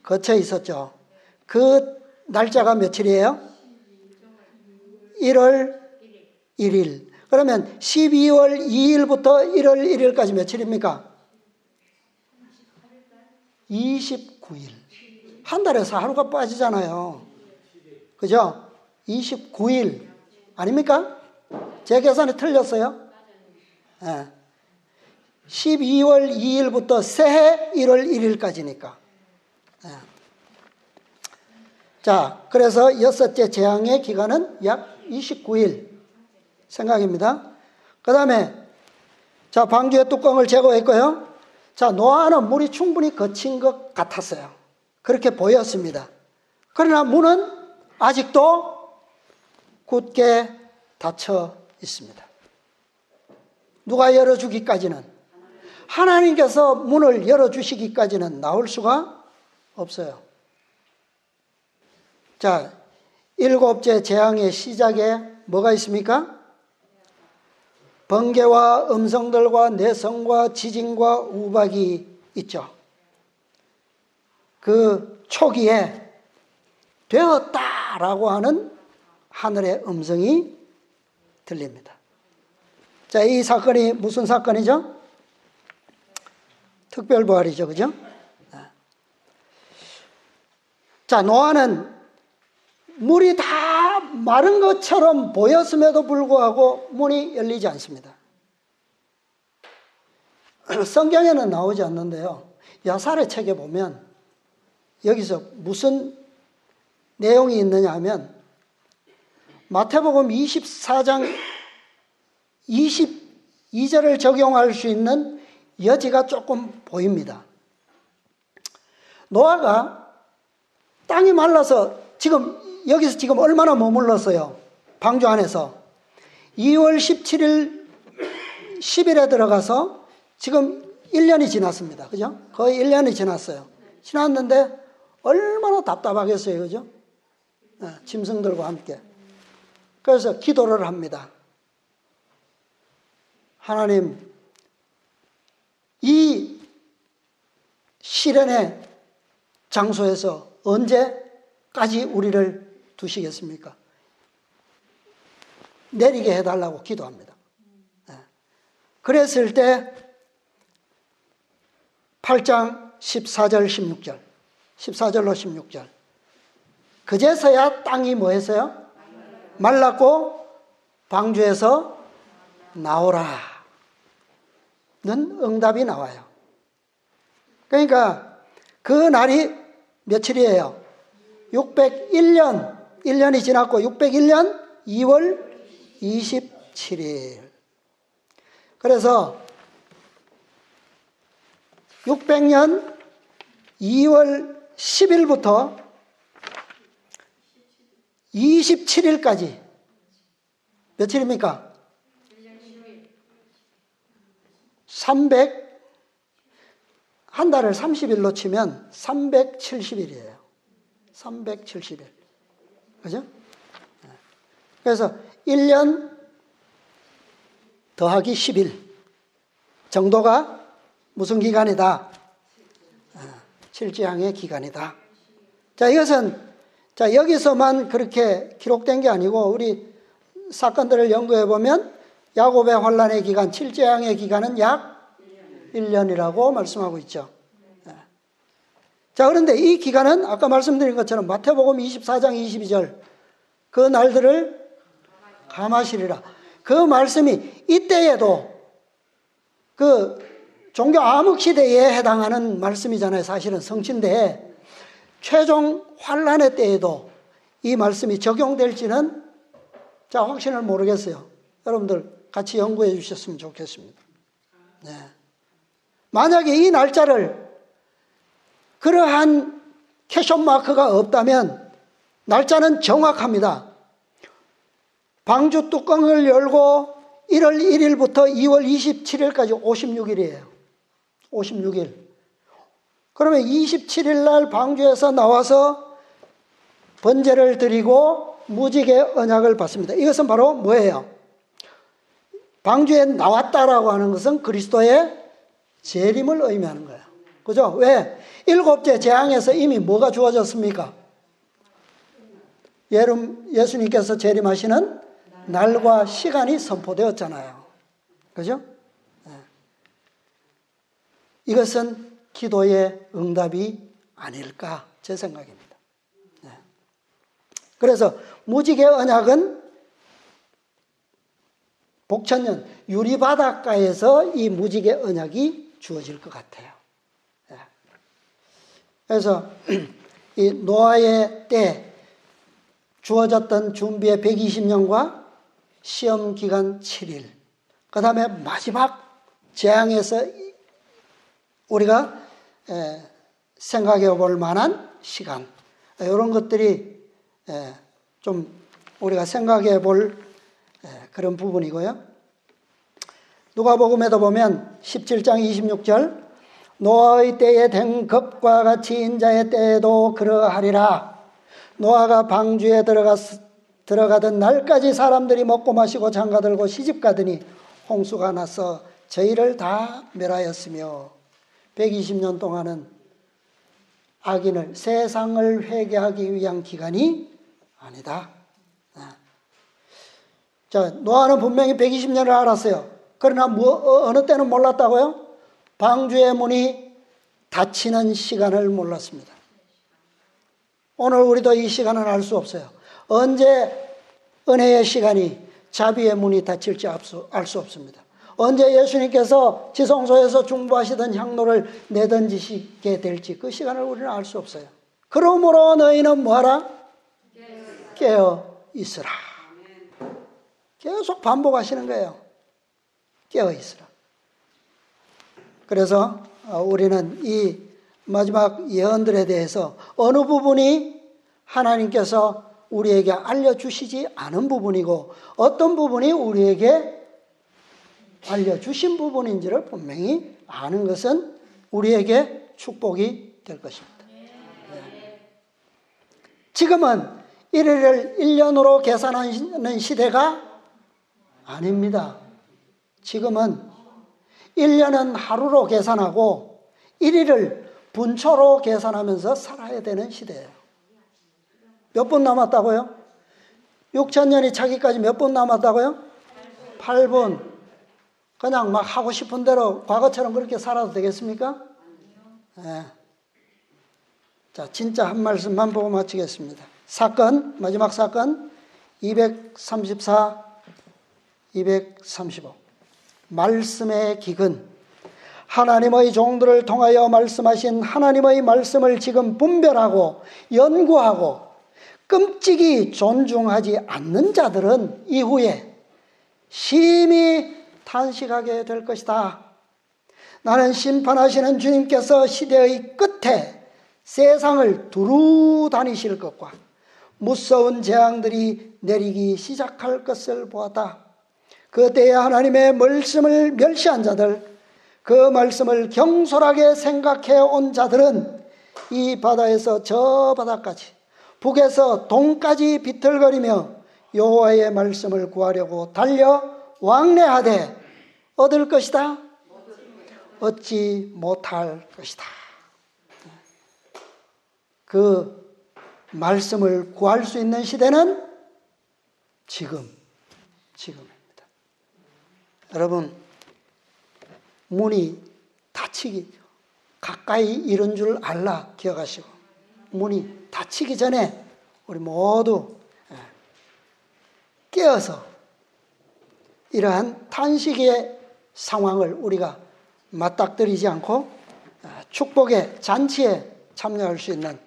거쳐 있었죠. 그 날짜가 며칠이에요? 1월 1일. 그러면 12월 2일부터 1월 1일까지 며칠입니까? 29일. 한 달에서 하루가 빠지잖아요. 그죠? 29일. 아닙니까? 제 계산이 틀렸어요? 네. 12월 2일부터 새해 1월 1일까지니까. 네. 자, 그래서 여섯째 재앙의 기간은 약 29일 생각입니다. 그 다음에, 자, 방주의 뚜껑을 제거했고요. 자, 노아는 물이 충분히 거친 것 같았어요. 그렇게 보였습니다. 그러나 문은 아직도 굳게 닫혀 있습니다. 누가 열어주기까지는, 하나님께서 문을 열어주시기까지는 나올 수가 없어요. 자, 일곱째 재앙의 시작에 뭐가 있습니까? 번개와 음성들과 내성과 지진과 우박이 있죠. 그 초기에 되었다라고 하는 하늘의 음성이 들립니다. 자, 이 사건이 무슨 사건이죠? 특별부활이죠. 그죠? 자, 노아는 물이 다 마른 것처럼 보였음에도 불구하고 문이 열리지 않습니다. 성경에는 나오지 않는데요, 야살의 책에 보면 여기서 무슨 내용이 있느냐 하면 마태복음 24장 22절을 적용할 수 있는 여지가 조금 보입니다. 노아가 땅이 말라서 여기서 지금 얼마나 머물렀어요? 방주 안에서 2월 17일 10일에 들어가서 지금 1년이 지났습니다. 그죠? 거의 1년이 지났어요. 지났는데 얼마나 답답하겠어요. 그죠? 네, 짐승들과 함께. 그래서 기도를 합니다. 하나님, 이 시련의 장소에서 언제까지 우리를 두시겠습니까? 내리게 해달라고 기도합니다. 그랬을 때 8장 14절 16절 14절로 16절, 그제서야 땅이 뭐 했어요? 말랐고 방주에서 나오라 는 응답이 나와요. 그러니까 그 날이 며칠이에요? 601년, 1년이 지났고 601년 2월 27일. 그래서 600년 2월 10일부터 27일까지 며칠입니까? 한 달을 30일로 치면 370일이에요. 370일. 그죠? 그래서 1년 더하기 10일 정도가 무슨 기간이다? 칠지향의 기간이다. 자, 이것은 자, 여기서만 그렇게 기록된 게 아니고 우리 사건들을 연구해 보면 야곱의 환란의 기간, 칠지향의 기간은 약 1년이라고 말씀하고 있죠. 자, 그런데 이 기간은 아까 말씀드린 것처럼 마태복음 24장 22절 그 날들을 감하시리라. 그 말씀이 이때에도 그 종교 암흑 시대에 해당하는 말씀이잖아요. 사실은 성신대에 최종 환란의 때에도 이 말씀이 적용될지는 자, 확신을 모르겠어요. 여러분들 같이 연구해 주셨으면 좋겠습니다. 네. 만약에 이 날짜를 그러한 캐션 마크가 없다면 날짜는 정확합니다. 방주 뚜껑을 열고 1월 1일부터 2월 27일까지 56일이에요. 56일. 그러면 27일 날 방주에서 나와서 번제를 드리고 무지개 언약을 받습니다. 이것은 바로 뭐예요? 방주에 나왔다라고 하는 것은 그리스도의 재림을 의미하는 거예요. 그죠? 왜? 7째 재앙에서 이미 뭐가 주어졌습니까? 예수님께서 재림하시는 날과 시간이 선포되었잖아요. 그죠? 이것은 기도의 응답이 아닐까 제 생각입니다. 그래서 무지개 언약은 복천년 유리바닷가에서 이 무지개 언약이 주어질 것 같아요. 그래서 이 노아의 때 주어졌던 준비의 120년과 시험 기간 7일, 그 다음에 마지막 재앙에서 우리가 생각해 볼 만한 시간, 이런 것들이 좀 우리가 생각해 볼 그런 부분이고요. 누가복음에도 보면 17장 26절 노아의 때에 된 것과 같이 인자의 때에도 그러하리라. 노아가 방주에 들어가던 날까지 사람들이 먹고 마시고 장가들고 시집가더니 홍수가 나서 저희를 다 멸하였으며 120년 동안은 악인을 세상을 회개하기 위한 기간이 아니다. 자, 노아는 분명히 120년을 알았어요. 그러나 어느 때는 몰랐다고요? 방주의 문이 닫히는 시간을 몰랐습니다. 오늘 우리도 이 시간은 알 수 없어요. 언제 은혜의 시간이 자비의 문이 닫힐지 알 수 없습니다. 언제 예수님께서 지성소에서 중보하시던 향로를 내던지시게 될지 그 시간을 우리는 알 수 없어요. 그러므로 너희는 뭐하라? 깨어 있으라. 계속 반복하시는 거예요. 깨어 있으라. 그래서 우리는 이 마지막 예언들에 대해서 어느 부분이 하나님께서 우리에게 알려주시지 않은 부분이고 어떤 부분이 우리에게 알려주신 부분인지를 분명히 아는 것은 우리에게 축복이 될 것입니다. 지금은 1일을 1년으로 계산하는 시대가 아닙니다. 지금은 1년은 하루로 계산하고 1일을 분초로 계산하면서 살아야 되는 시대예요. 몇 분 남았다고요? 6,000년이 차기까지 몇 분 남았다고요? 8분. 그냥 막 하고 싶은 대로 과거처럼 그렇게 살아도 되겠습니까? 네. 자, 진짜 한 말씀만 보고 마치겠습니다. 사건, 마지막 사건 234, 235. 말씀의 기근. 하나님의 종들을 통하여 말씀하신 하나님의 말씀을 지금 분별하고 연구하고 끔찍이 존중하지 않는 자들은 이후에 심히 탄식하게 될 것이다. 나는 심판하시는 주님께서 시대의 끝에 세상을 두루 다니실 것과 무서운 재앙들이 내리기 시작할 것을 보았다. 그때에 하나님의 말씀을 멸시한 자들, 그 말씀을 경솔하게 생각해 온 자들은 이 바다에서 저 바다까지, 북에서 동까지 비틀거리며 여호와의 말씀을 구하려고 달려 왕래하되 얻을 것이다? 얻지 못할 것이다. 그 말씀을 구할 수 있는 시대는 지금입니다. 여러분, 문이 닫히기 가까이 이른 줄 알라 기억하시고, 문이 닫히기 전에 우리 모두 깨어서 이러한 탄식의 상황을 우리가 맞닥뜨리지 않고 축복의 잔치에 참여할 수 있는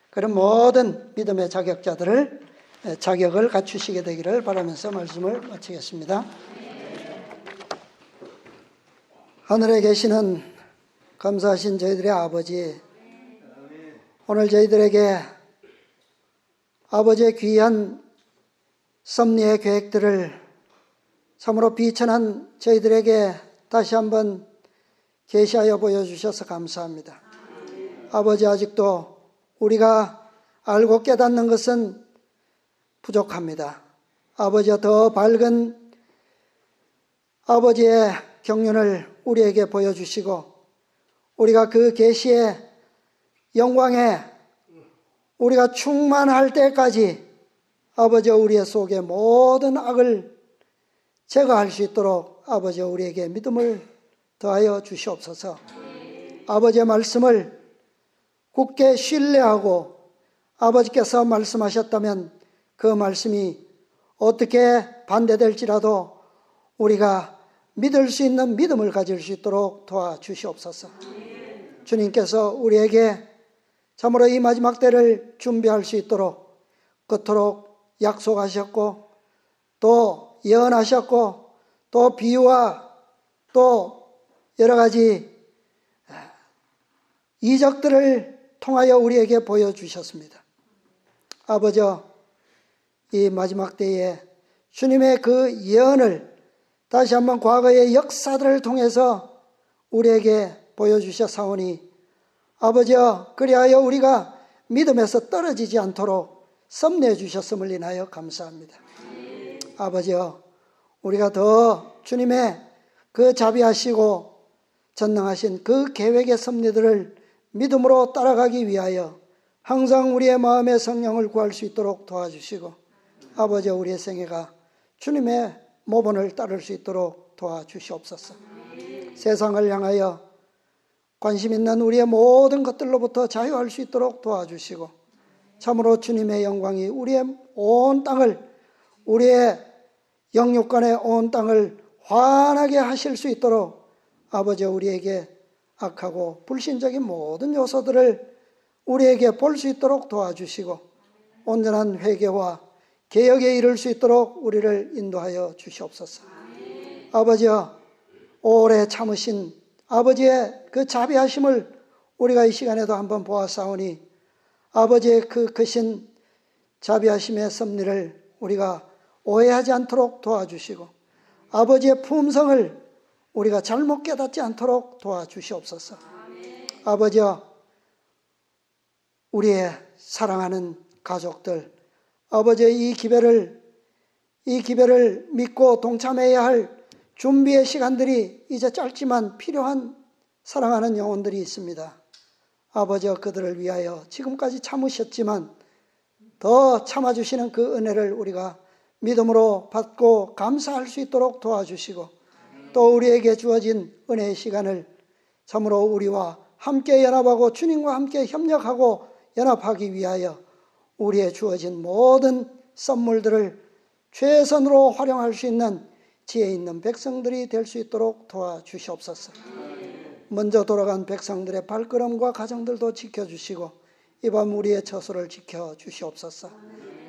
그런 모든 믿음의 자격을 갖추시게 되기를 바라면서 말씀을 마치겠습니다. 하늘에 계시는 감사하신 저희들의 아버지, 오늘 저희들에게 아버지의 귀한 섭리의 계획들을 참으로 비천한 저희들에게 다시 한번 계시하여 보여주셔서 감사합니다. 아버지, 아직도 우리가 알고 깨닫는 것은 부족합니다. 아버지와 더 밝은 아버지의 경륜을 우리에게 보여주시고, 우리가 그 계시의 영광에 우리가 충만할 때까지 아버지와 우리의 속에 모든 악을 제거할 수 있도록 아버지와 우리에게 믿음을 더하여 주시옵소서. 아버지의 말씀을 굳게 신뢰하고 아버지께서 말씀하셨다면 그 말씀이 어떻게 반대될지라도 우리가 믿을 수 있는 믿음을 가질 수 있도록 도와주시옵소서. 주님께서 우리에게 참으로 이 마지막 때를 준비할 수 있도록 그토록 약속하셨고 또 예언하셨고 또 비유와 또 여러 가지 이적들을 통하여 우리에게 보여주셨습니다. 아버지, 이 마지막 때에 주님의 그 예언을 다시 한번 과거의 역사들을 통해서 우리에게 보여주셨사오니 아버지여, 그리하여 우리가 믿음에서 떨어지지 않도록 섭리해 주셨음을 인하여 감사합니다. 아버지여, 우리가 더 주님의 그 자비하시고 전능하신 그 계획의 섭리들을 믿음으로 따라가기 위하여 항상 우리의 마음의 성령을 구할 수 있도록 도와주시고, 아버지여, 우리의 생애가 주님의 모본을 따를 수 있도록 도와주시옵소서. 세상을 향하여 관심 있는 우리의 모든 것들로부터 자유할 수 있도록 도와주시고, 참으로 주님의 영광이 우리의 온 땅을, 우리의 영육간의 온 땅을 환하게 하실 수 있도록 아버지, 우리에게 악하고 불신적인 모든 요소들을 우리에게 볼 수 있도록 도와주시고 온전한 회개와 개혁에 이를 수 있도록 우리를 인도하여 주시옵소서. 아버지여, 오래 참으신 아버지의 그 자비하심을 우리가 이 시간에도 한번 보았사오니 아버지의 그 크신 자비하심의 섭리를 우리가 오해하지 않도록 도와주시고 아버지의 품성을 우리가 잘못 깨닫지 않도록 도와주시옵소서. 아버지여, 우리의 사랑하는 가족들, 아버지의 이 기별을 믿고 동참해야 할 준비의 시간들이 이제 짧지만 필요한 사랑하는 영혼들이 있습니다. 아버지여, 그들을 위하여 지금까지 참으셨지만 더 참아주시는 그 은혜를 우리가 믿음으로 받고 감사할 수 있도록 도와주시고 또 우리에게 주어진 은혜의 시간을 참으로 우리와 함께 연합하고 주님과 함께 협력하고 연합하기 위하여 우리의 주어진 모든 선물들을 최선으로 활용할 수 있는 지혜 있는 백성들이 될 수 있도록 도와주시옵소서. 먼저 돌아간 백성들의 발걸음과 가정들도 지켜주시고 이 밤 우리의 처소를 지켜주시옵소서.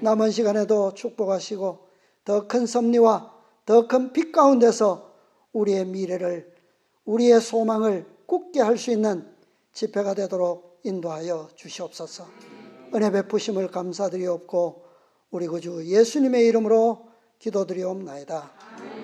남은 시간에도 축복하시고 더 큰 섭리와 더 큰 빛 가운데서 우리의 미래를, 우리의 소망을 굳게 할 수 있는 집회가 되도록 인도하여 주시옵소서. 은혜 베푸심을 감사드리옵고 우리 구주 예수님의 이름으로 기도드리옵나이다.